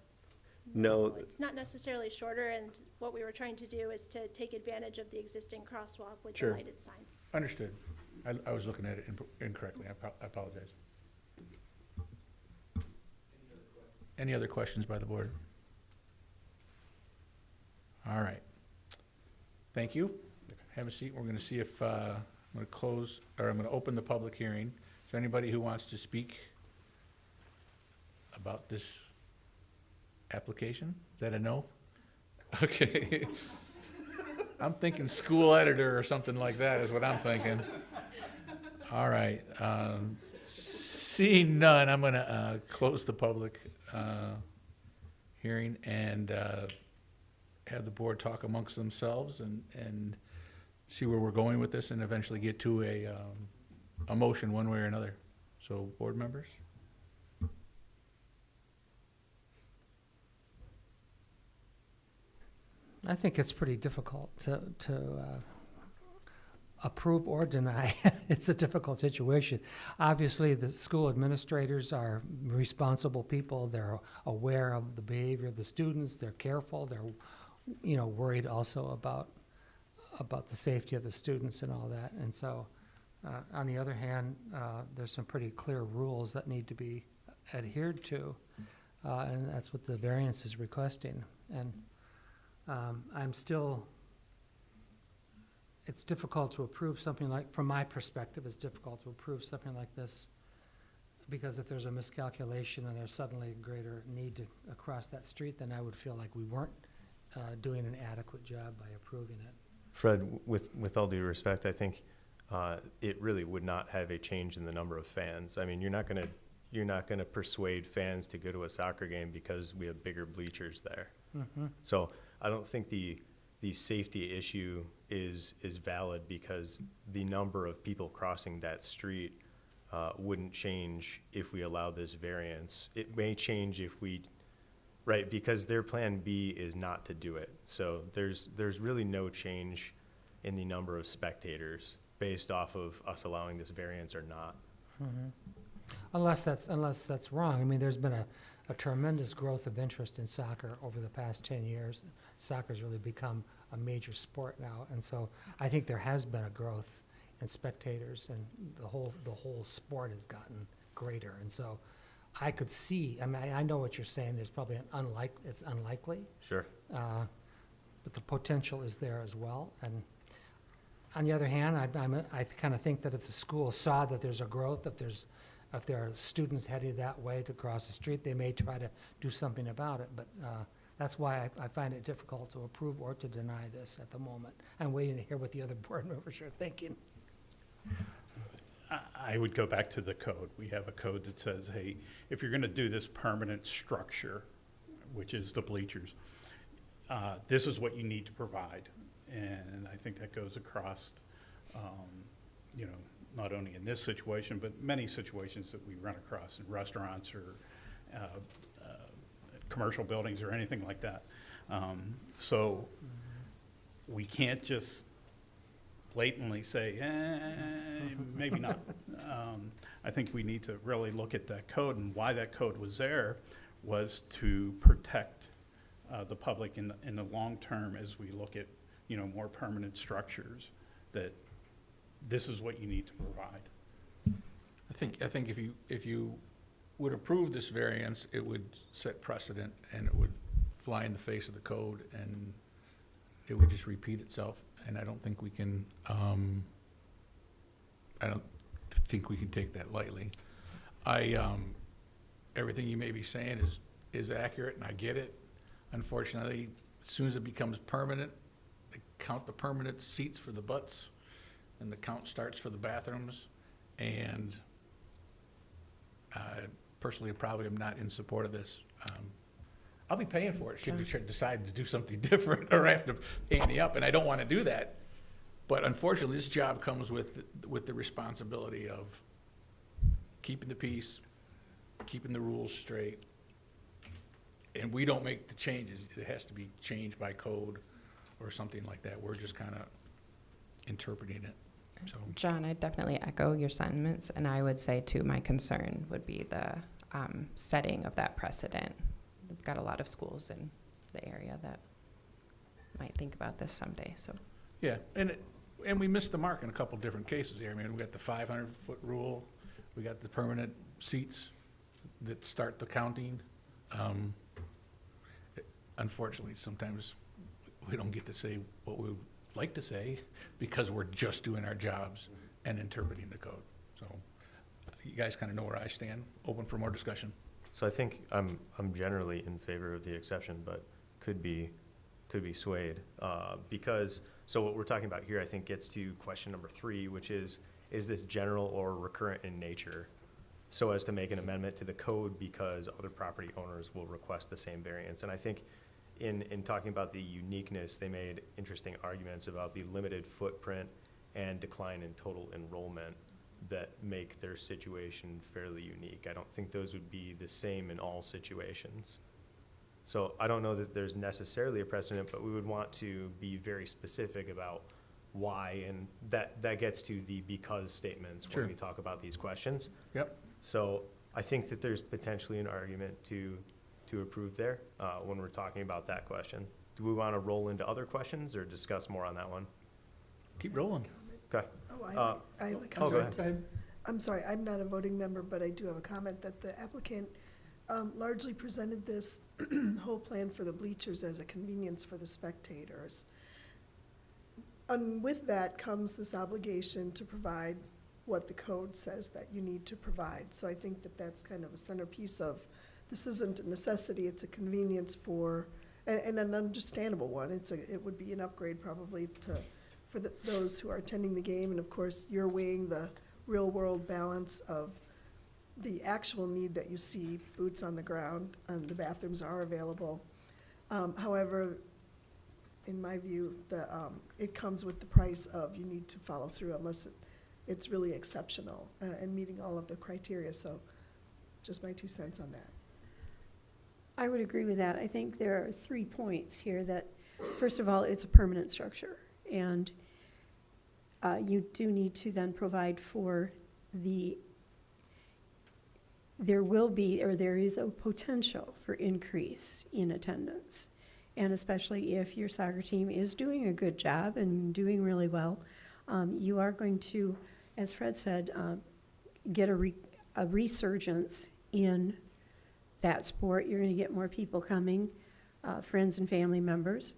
No, It's not necessarily shorter, and what we were trying to do is to take advantage of the existing crosswalk with the Sure. lighted signs. Understood. I was looking at it incorrectly. I apologize. Any other questions by the board? All right. Thank you. Have a seat. We're going to see if, I'm going to close, or I'm going to open the public hearing. Is there anybody who wants to speak about this application? Is that a no? Okay. I'm thinking school editor or something like that is what I'm thinking. All right. Seeing none, I'm going to close the public hearing and have the board talk amongst themselves and see where we're going with this and eventually get to a motion one way or another. So, board members? I think it's pretty difficult to approve or deny. It's a difficult situation. Obviously, the school administrators are responsible people. They're aware of the behavior of the students. They're careful. They're, worried also about the safety of the students and all that. And so, on the other hand, there's some pretty clear rules that need to be adhered to, and that's what the variance is requesting. And it's difficult to approve something from my perspective, it's difficult to approve something like this, because if there's a miscalculation and there's suddenly a greater need to cross that street, then I would feel like we weren't doing an adequate job by approving it. Fred, with all due respect, I think it really would not have a change in the number of fans. I mean, you're not gonna persuade fans to go to a soccer game because we have bigger bleachers there. Mm-hmm. So I don't think the safety issue is valid because the number of people crossing that street wouldn't change if we allow this variance. It may change if we, right, because their plan B is not to do it. So there's really no change in the number of spectators based off of us allowing this variance or not. Mm-hmm. Unless that's wrong. I mean, there's been a tremendous growth of interest in soccer over the past 10 years. Soccer's really become a major sport now, and so I think there has been a growth in spectators, and the whole sport has gotten greater. And so I could see, I mean, I know what you're saying, there's probably it's unlikely, Sure. but the potential is there as well. And on the other hand, I kind of think that if the school saw that there's a growth, if there are students heading that way to cross the street, they may try to do something about it. But that's why I find it difficult to approve or to deny this at the moment. I'm waiting to hear what the other board members are thinking. I would go back to the code. We have a code that says, hey, if you're going to do this permanent structure, which is the bleachers, this is what you need to provide. And I think that goes across, not only in this situation, but many situations that we run across in restaurants or commercial buildings or anything like that. So we can't just blatantly say, maybe not. I think we need to really look at that code, and why that code was there was to protect the public in the long term as we look at, more permanent structures, that this is what you need to provide. I think if you would approve this variance, it would set precedent and it would fly in the face of the code and it would just repeat itself. And I don't think we can I don't think we can take that lightly. Everything you may be saying is accurate, and I get it. Unfortunately, as soon as it becomes permanent, they count the permanent seats for the butts, and the count starts for the bathrooms, and personally, probably am not in support of this. I'll be paying for it should you decide to do something different or have to ante up, and I don't want to do that. But unfortunately, this job comes with the responsibility of keeping the peace, keeping the rules straight, and we don't make the changes. It has to be changed by code or something like that. We're just kind of interpreting it. So, John, I definitely echo your sentiments, and I would say too, my concern would be the setting of that precedent. We've got a lot of schools in the area that might think about this someday, so. yeah, and we missed the mark in a couple different cases here. I mean, we got the 500-foot rule, we got the permanent seats that start the counting. Unfortunately, sometimes we don't get to say what we would like to say because we're just doing our jobs and interpreting the code. So you guys kind of know where I stand. Open for more discussion. So I think I'm generally in favor of the exception, but could be swayed because, so what we're talking about here, I think, gets to question number 3, which is this general or recurrent in nature, so as to make an amendment to the code because other property owners will request the same variance? And I think in talking about the uniqueness, they made interesting arguments about the limited footprint and decline in total enrollment that make their situation fairly unique. I don't think those would be the same in all situations. So I don't know that there's necessarily a precedent, but we would want to be very specific about why, and that gets to the because statements Sure. when we talk about these questions. Yep. So I think that there's potentially an argument to approve there when we're talking about that question. Do we want to roll into other questions or discuss more on that one? Keep rolling. Okay. Oh, I have a Go comment. ahead. I'm sorry, I'm not a voting member, but I do have a comment that the applicant largely presented this whole plan for the bleachers as a convenience for the spectators. And with that comes this obligation to provide what the code says that you need to provide. So I think that that's kind of a centerpiece of, this isn't a necessity, it's a convenience for, and an understandable one. It would be an upgrade probably for those who are attending the game. And of course, you're weighing the real world balance of the actual need that you see, boots on the ground, and the bathrooms are available. However, in my view, it comes with the price of you need to follow through unless it's really exceptional and meeting all of the criteria. So just my 2 cents on that. I would agree with that. I think there are 3 points here that, first of all, it's a permanent structure. And you do need to then provide for there will be, or there is a potential for increase in attendance. And especially if your soccer team is doing a good job and doing really well, you are going to, as Fred said, get a resurgence in that sport. You're going to get more people coming, friends and family members.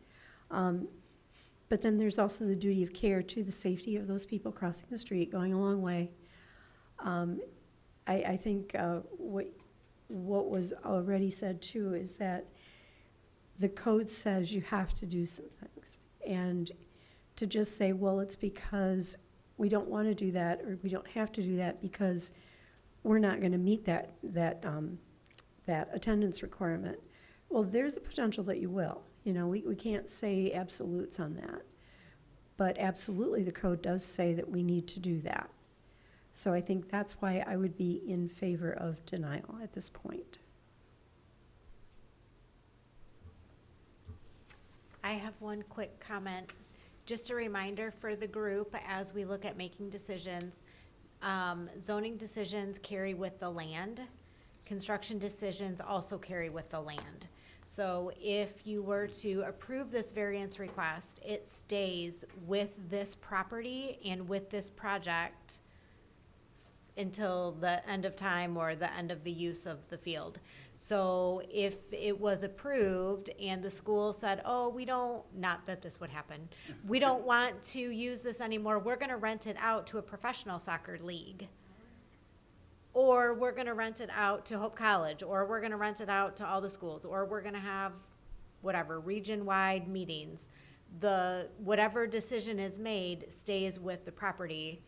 But then there's also the duty of care to the safety of those people crossing the street, going a long way. I think what was already said too is that the code says you have to do some things. And to just say, well, it's because we don't want to do that, or we don't have to do that because we're not going to meet that attendance requirement. Well, there's a potential that you will. You know, we can't say absolutes on that. But absolutely, the code does say that we need to do that. So I think that's why I would be in favor of denial at this point. I have one quick comment. Just a reminder for the group, as we look at making decisions, zoning decisions carry with the land. Construction decisions also carry with the land. So if you were to approve this variance request, it stays with this property and with this project until the end of time or the end of the use of the field. So if it was approved and the school said, oh, we don't, not that this would happen, we don't want to use this anymore, we're gonna rent it out to a professional soccer league. Or we're gonna rent it out to Hope College, or we're gonna rent it out to all the schools, or we're gonna have whatever, region-wide meetings. Whatever decision is made stays with the property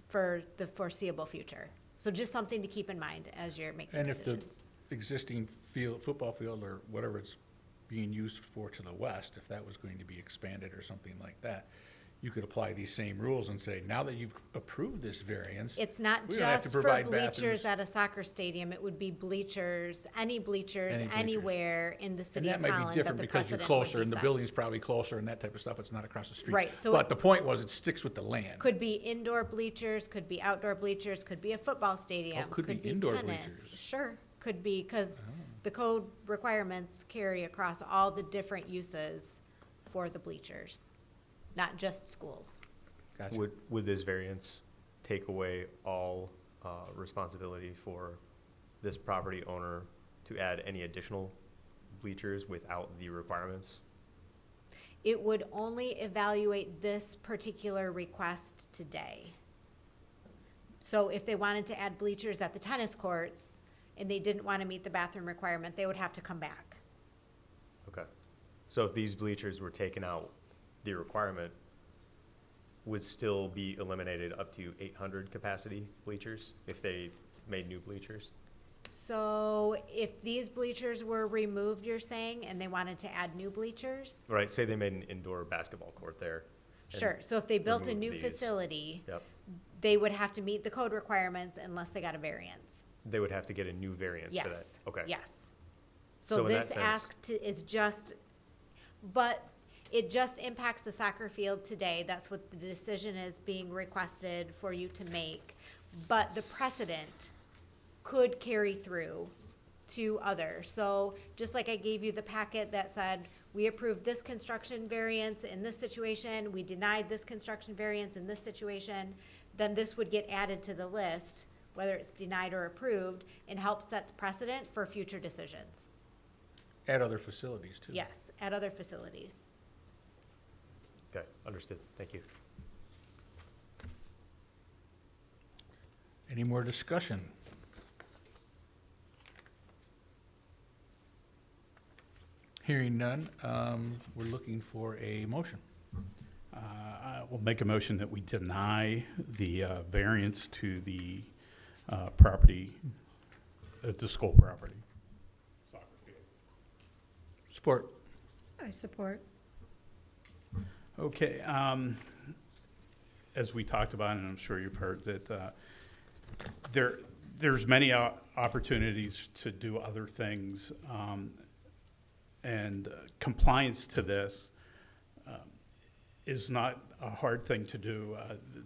for the foreseeable future. So just something to keep in mind as you're making And if decisions. the existing field, football field or whatever it's being used for to the west, if that was going to be expanded or something like that, you could apply these same rules and say, now that you've approved this variance, It's not we don't have to just for provide bleachers bathrooms. at a soccer stadium, it would be bleachers, any bleachers, Any bleachers. anywhere in the and city that of might be Holland that different the because you're precedent would closer be and the set. building's probably closer and that type of stuff, it's not across the street. Right, so But it- the point was, it sticks with the land. Could be indoor bleachers, could be outdoor bleachers, could be a football stadium, could be could be indoor tennis. bleachers. Sure, could be, because the code requirements carry across all the different uses for the bleachers, not just schools. Gotcha. Would this variance take away all responsibility for this property owner to add any additional bleachers without the requirements? It would only evaluate this particular request today. So if they wanted to add bleachers at the tennis courts and they didn't want to meet the bathroom requirement, they would have to come back. Okay. So if these bleachers were taken out, the requirement would still be eliminated up to 800 capacity bleachers if they made new bleachers? So if these bleachers were removed, you're saying, and they wanted to add new bleachers? Right, say they made an indoor basketball court there. and Sure, so if they built a removed new these. facility, Yep, they would have to meet the code requirements unless they got a variance. they would have to get a new variance for that? Yes. Okay. Yes. So So in that this sense- ask to, is just, but it just impacts the soccer field today. That's what the decision is being requested for you to make. But the precedent could carry through to others. So just like I gave you the packet that said, we approved this construction variance in this situation, we denied this construction variance in this situation, then this would get added to the list, whether it's denied or approved, and help sets precedent for future decisions. At other facilities too. Yes, at other facilities. Okay, understood, thank you. Any more discussion? Hearing none, we're looking for a motion. I will make a motion that we deny the variance to the property, the school property. Soccer field. Support. I support. Okay, as we talked about, and I'm sure you've heard that there's many opportunities to do other things, and compliance to this is not a hard thing to do.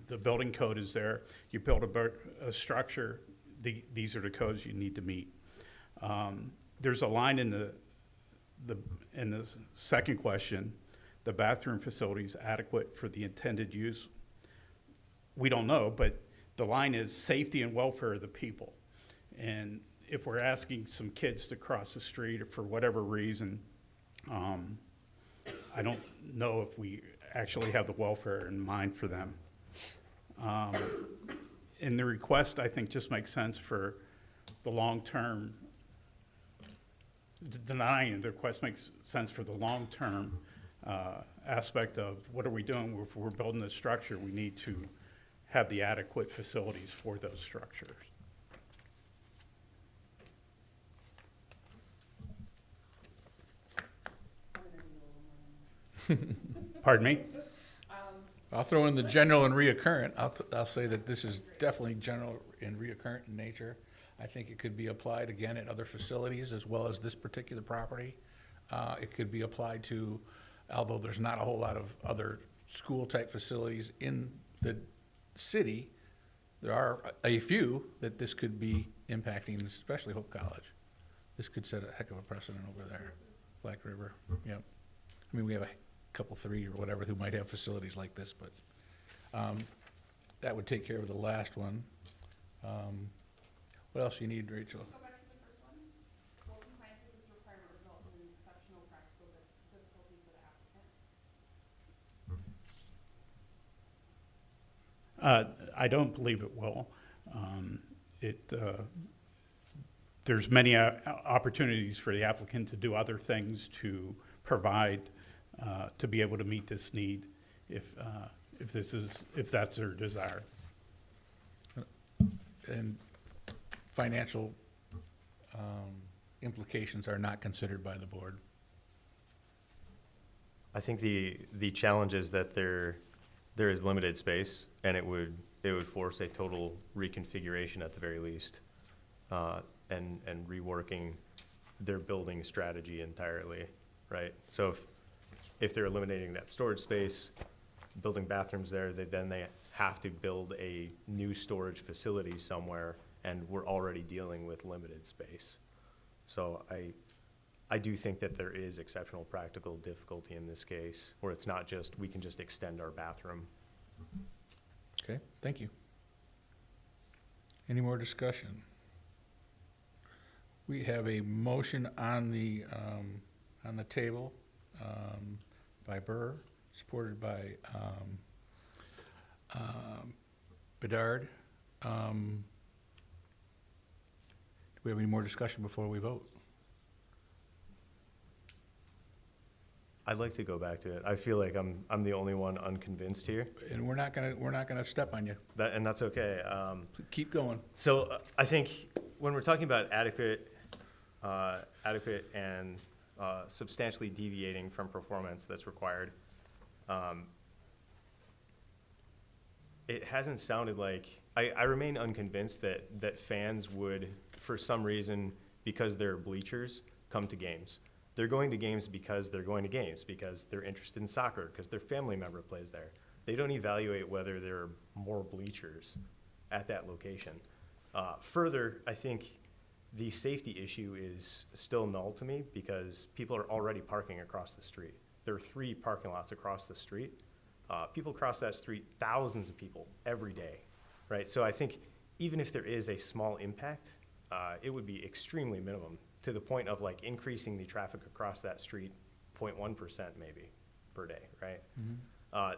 The building code is there. You build a structure, these are the codes you need to meet. There's a line in the second question, the bathroom facility is adequate for the intended use. We don't know, but the line is safety and welfare of the people. And if we're asking some kids to cross the street or for whatever reason, I don't know if we actually have the welfare in mind for them. And the request, I think, just makes sense for the long-term, denying the request makes sense for the long-term aspect of what are we doing? If we're building a structure, we need to have the adequate facilities for those structures. Pardon me? I'll throw in the general and reoccurrent. I'll say that this is definitely general and reoccurrent in nature. I think it could be applied again at other facilities as well as this particular property. It could be applied to, although there's not a whole lot of other school-type facilities in the city, there are a few that this could be impacting, especially Hope College. This could set a heck of a precedent over there, Black River, yep. I mean, we have a couple, three or whatever, who might have facilities like this, but that would take care of the last one. What else you need, Rachel? Go back to the first one. Full compliance with this requirement result in an exceptional practical difficulty for the applicant. I don't believe it will. There's many opportunities for the applicant to do other things to provide, to be able to meet this need, if that's their desire. And financial implications are not considered by the board. I think the challenge is that there is limited space, and it would force a total reconfiguration at the very least, and reworking their building strategy entirely, right? So if they're eliminating that storage space, building bathrooms there, they have to build a new storage facility somewhere, and we're already dealing with limited space. So I do think that there is exceptional practical difficulty in this case, where it's not just, we can just extend our bathroom. Okay, thank you. Any more discussion? We have a motion on the table by Burr, supported by Bedard. Do we have any more discussion before we vote? I'd like to go back to it. I feel like I'm the only one unconvinced here, And we're not gonna step on you. and that's okay. Keep going. So I think when we're talking about adequate and substantially deviating from performance that's required, it hasn't sounded like, I remain unconvinced that fans would, for some reason, because they're bleachers, come to games. They're going to games because they're going to games, because they're interested in soccer, because their family member plays there. They don't evaluate whether there are more bleachers at that location. Further, I think the safety issue is still null to me, because people are already parking across the street. There are 3 parking lots across the street. People cross that street, thousands of people every day, right? So I think even if there is a small impact, it would be extremely minimum, to the point of like increasing the traffic across that street 0.1% maybe per day, right?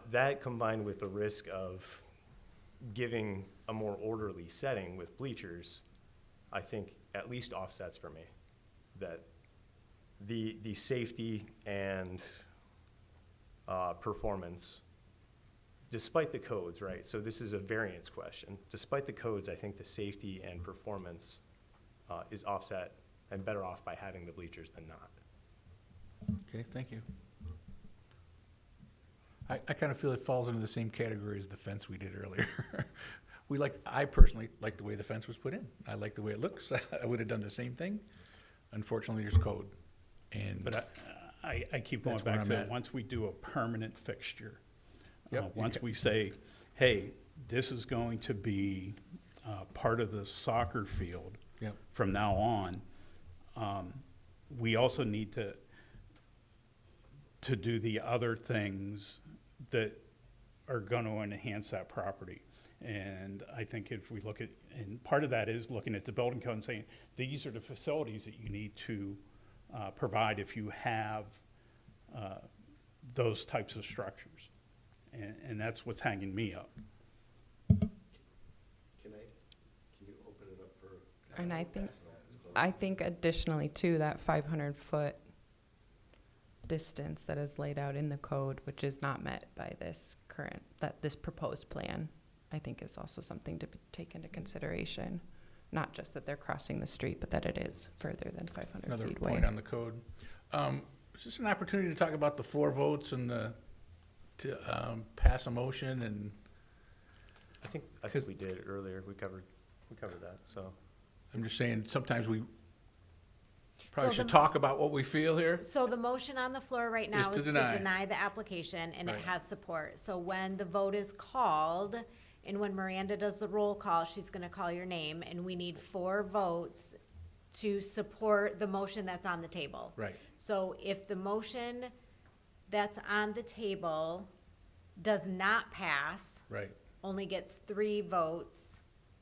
That combined with the risk of giving a more orderly setting with bleachers, I think at least offsets for me that the safety and performance, despite the codes, right? So this is a variance question. Despite the codes, I think the safety and performance is offset and better off by having the bleachers than not. Okay, thank you. I kind of feel it falls into the same category as the fence we did earlier. I personally like the way the fence was put in. I like the way it looks. I would have done the same thing. Unfortunately, there's code. But I keep going That's where back I'm to, at. once we do a permanent fixture, Yep. once we say, hey, this is going to be part of the soccer field Yep. from now on, we also need to do the other things that are going to enhance that property. And I think if we look at, and part of that is looking at the building code and saying, these are the facilities that you need to provide if you have those types of structures. And that's what's hanging me up. Can you open it up for? And I think additionally too, that 500-foot distance that is laid out in the code, which is not met by this proposed plan, I think is also something to take into consideration. Not just that they're crossing the street, but that it is further than 500 Another feet point away. on the code. Is this an opportunity to talk about the floor votes and to pass a motion and? I think we did earlier. We covered that. So I'm just saying, sometimes we probably So should the- talk about what we feel here. So the motion on the floor right now Is is to to deny. deny the application, and it Right. has support. So when the vote is called, and when Miranda does the roll call, she's gonna call your name, and we need 4 votes to support the motion that's on the table. Right. So if the motion that's on the table does not pass, Right. only gets 3 votes,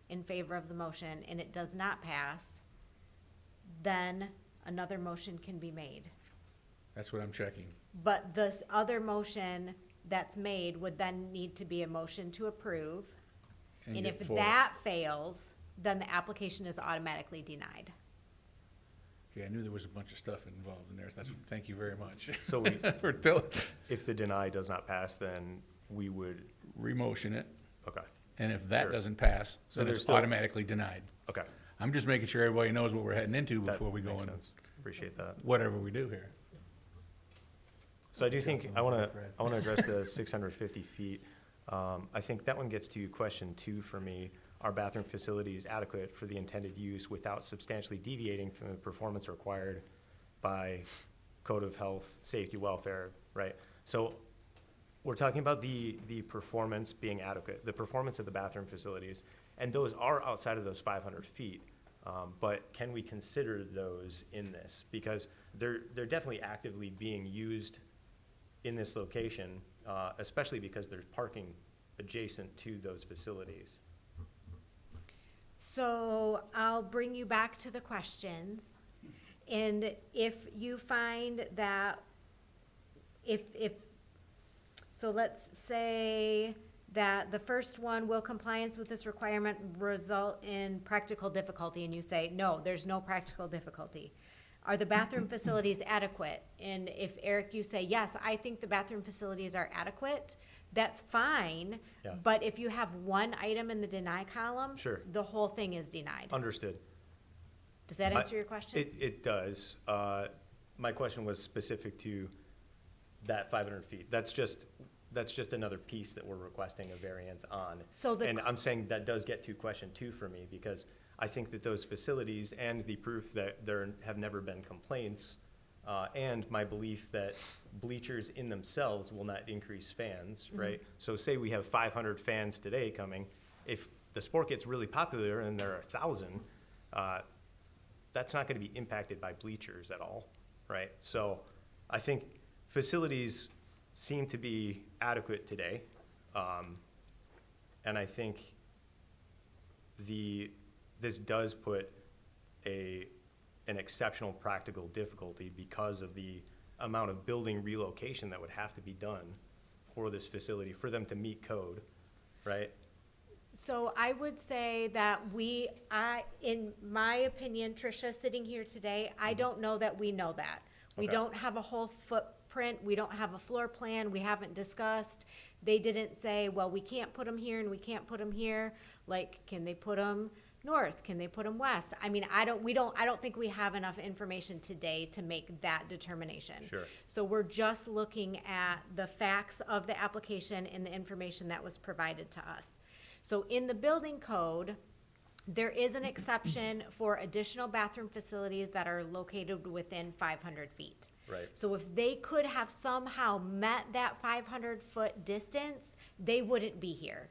in favor of the motion and it does not pass, then another motion can be made. That's what I'm checking. But this other motion that's made would then need to be a motion to approve. And get if forward. that fails, then the application is automatically denied. Okay, I knew there was a bunch of stuff involved in there. Thank you very much. So we, For telling, if the deny does not pass, then we would, remotion it, okay, and if that Sure. doesn't pass, So then there's it's still- automatically denied. okay. I'm just making sure everybody knows what we're heading into That before we go makes in, sense. Appreciate that. whatever we do here. So I do think, I want to address the 650 feet. I think that one gets to question 2 for me. Are bathroom facilities adequate for the intended use without substantially deviating from the performance required by Code of Health, Safety, Welfare, right? So we're talking about the performance being adequate, the performance of the bathroom facilities, and those are outside of those 500 feet. But can we consider those in this? Because they're definitely actively being used in this location, especially because there's parking adjacent to those facilities. So I'll bring you back to the questions. And if you find that, so let's say that the first one, will compliance with this requirement result in practical difficulty? And you say, no, there's no practical difficulty. Are the bathroom facilities adequate? And if, Eric, you say, yes, I think the bathroom facilities are adequate, that's fine. Yeah. But if you have one item in the deny column, Sure. the whole thing is denied. Understood. Does that answer your question? It does. My question was specific to that 500 feet. That's just another piece that we're requesting a variance on. So the And I'm saying that does get to question 2 for me, because I think that those facilities and the proof that there have never been complaints, and my belief that bleachers in themselves will not increase fans, right? So say we have 500 fans today coming, if the sport gets really popular and there are 1,000, that's not gonna be impacted by bleachers at all, right? So I think facilities seem to be adequate today. And I think this does put an exceptional practical difficulty because of the amount of building relocation that would have to be done for this facility, for them to meet code, right? So I would say that in my opinion, Tricia, sitting here today, I don't know that we know that. We Okay. don't have a whole footprint, we don't have a floor plan, we haven't discussed. They didn't say, well, we can't put them here and we can't put them here. Like, can they put them north? Can they put them west? I mean, I don't think we have enough information today to make that determination. Sure. So we're just looking at the facts of the application and the information that was provided to us. So in the building code, there is an exception for additional bathroom facilities that are located within 500 feet. Right. So if they could have somehow met that 500-foot distance, they wouldn't be here.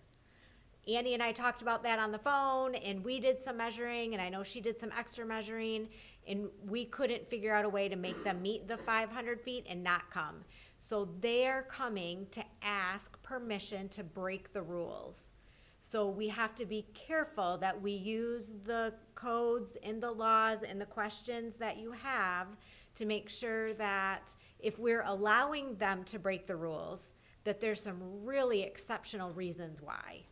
Annie and I talked about that on the phone, and we did some measuring, and I know she did some extra measuring, and we couldn't figure out a way to make them meet the 500 feet and not come. So they're coming to ask permission to break the rules. So we have to be careful that we use the codes and the laws and the questions that you have to make sure that if we're allowing them to break the rules, that there's some really exceptional reasons why,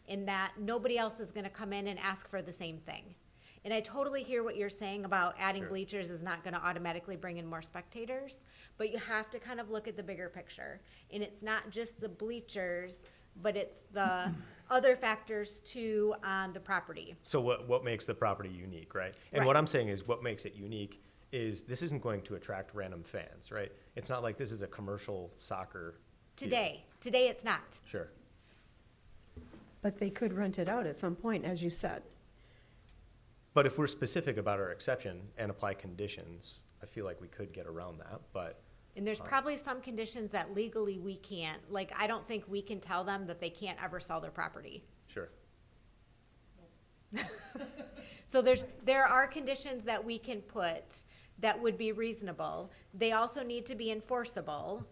and that nobody else is gonna come in and ask for the same thing. And I totally hear what you're saying about adding Sure. bleachers is not gonna automatically bring in more spectators, but you have to kind of look at the bigger picture. And it's not just the bleachers, but it's the other factors too on the property. So what makes the property unique, right? And Right. what I'm saying is what makes it unique is this isn't going to attract random fans, right? It's not like this is a commercial soccer field. Today it's not. Sure. But they could rent it out at some point, as you said. But if we're specific about our exception and apply conditions, I feel like we could get around that, but And there's probably some conditions that legally we can't, like, I don't think we can tell them that they can't ever sell their property. sure. So there are conditions that we can put that would be reasonable. They also need to be enforceable.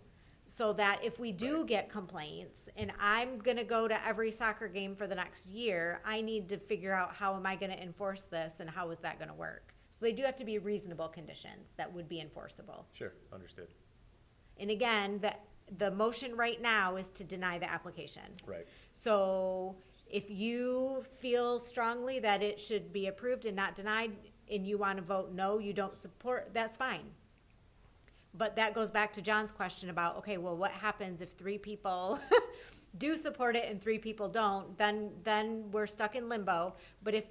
so that if we do get complaints and I'm gonna go to every soccer game for the next year, I need to figure out how am I gonna enforce this and how is that gonna work? So they do have to be reasonable conditions that would be enforceable. Sure, understood. And again, the motion right now is to deny the application. Right. So if you feel strongly that it should be approved and not denied, and you want to vote no, you don't support, that's fine. But that goes back to John's question about, okay, well, what happens if 3 people do support it and 3 people don't? Then we're stuck in limbo. But if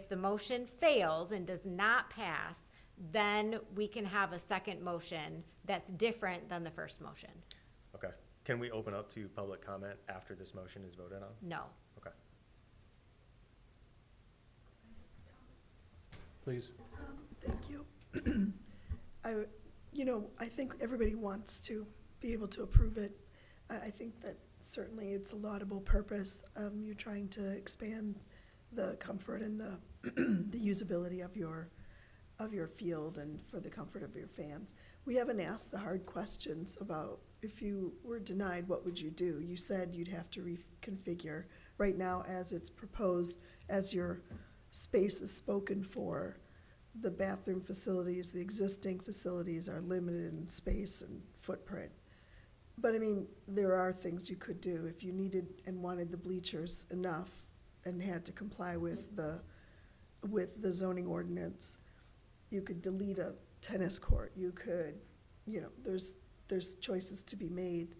the motion fails and does not pass, then we can have a second motion that's different than the first motion. Okay. Can we open up to public comment after this motion is voted on? No. Okay. Please. Thank you. I think everybody wants to be able to approve it. I think that certainly it's a laudable purpose. You're trying to expand the comfort and the usability of your field and for the comfort of your fans. We haven't asked the hard questions about if you were denied, what would you do? You said you'd have to reconfigure. Right now, as it's proposed, as your space is spoken for, the bathroom facilities, the existing facilities are limited in space and footprint. But I mean, there are things you could do if you needed and wanted the bleachers enough and had to comply with the zoning ordinance. You could delete a tennis court. You could, there's choices to be made.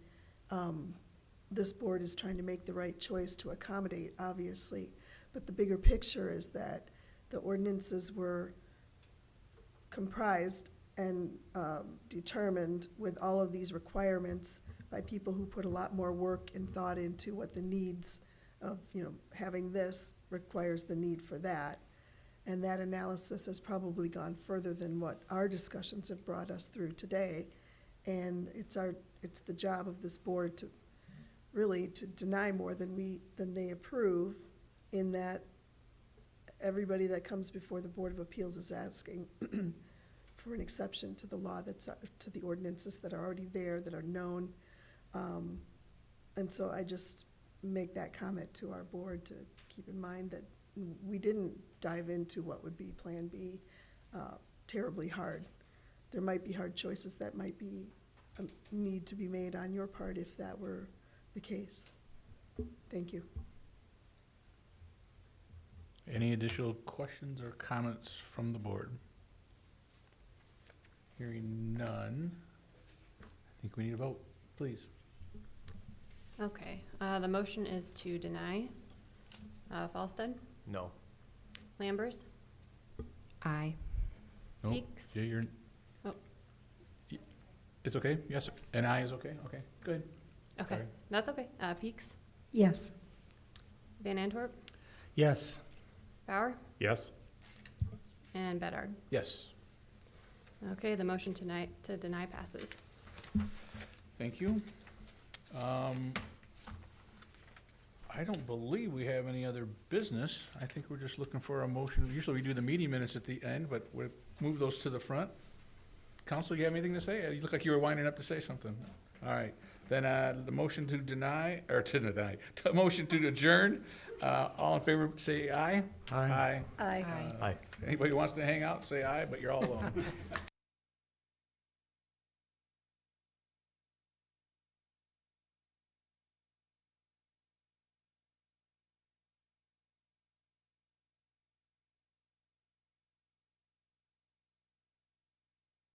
This board is trying to make the right choice to accommodate, obviously. But the bigger picture is that the ordinances were comprised and determined with all of these requirements by people who put a lot more work and thought into what the needs of, having this requires the need for that. And that analysis has probably gone further than what our discussions have brought us through today. And it's the job of this board to really to deny more than they approve, in that everybody that comes before the Board of Appeals is asking for an exception to the law to the ordinances that are already there, that are known. And so I just make that comment to our board to keep in mind that we didn't dive into what would be Plan B terribly hard. There might be hard choices that might be need to be made on your part if that were the case. Thank you. Any additional questions or comments from the board? Hearing none, I think we need a vote, please. Okay, the motion is to deny. Falstead? No. Lambers? Aye. No? Peaks? Yeah, you're. Oh. It's okay? Yes, and I is okay? Okay, good. Okay, Sorry. that's okay. Peaks? Yes. Van Antwerp? Yes. Bauer? Yes? And Bedard? Yes, Okay, the motion tonight to deny passes. thank you. I don't believe we have any other business. I think we're just looking for a motion. Usually we do the meeting minutes at the end, but we'll move those to the front. Council, you have anything to say? You look like you were winding up to say something. All right, then the motion to deny, motion to adjourn. All in favor, say aye. Aye. Aye. Aye. Aye. Anybody who wants to hang out, say aye, but you're all alone.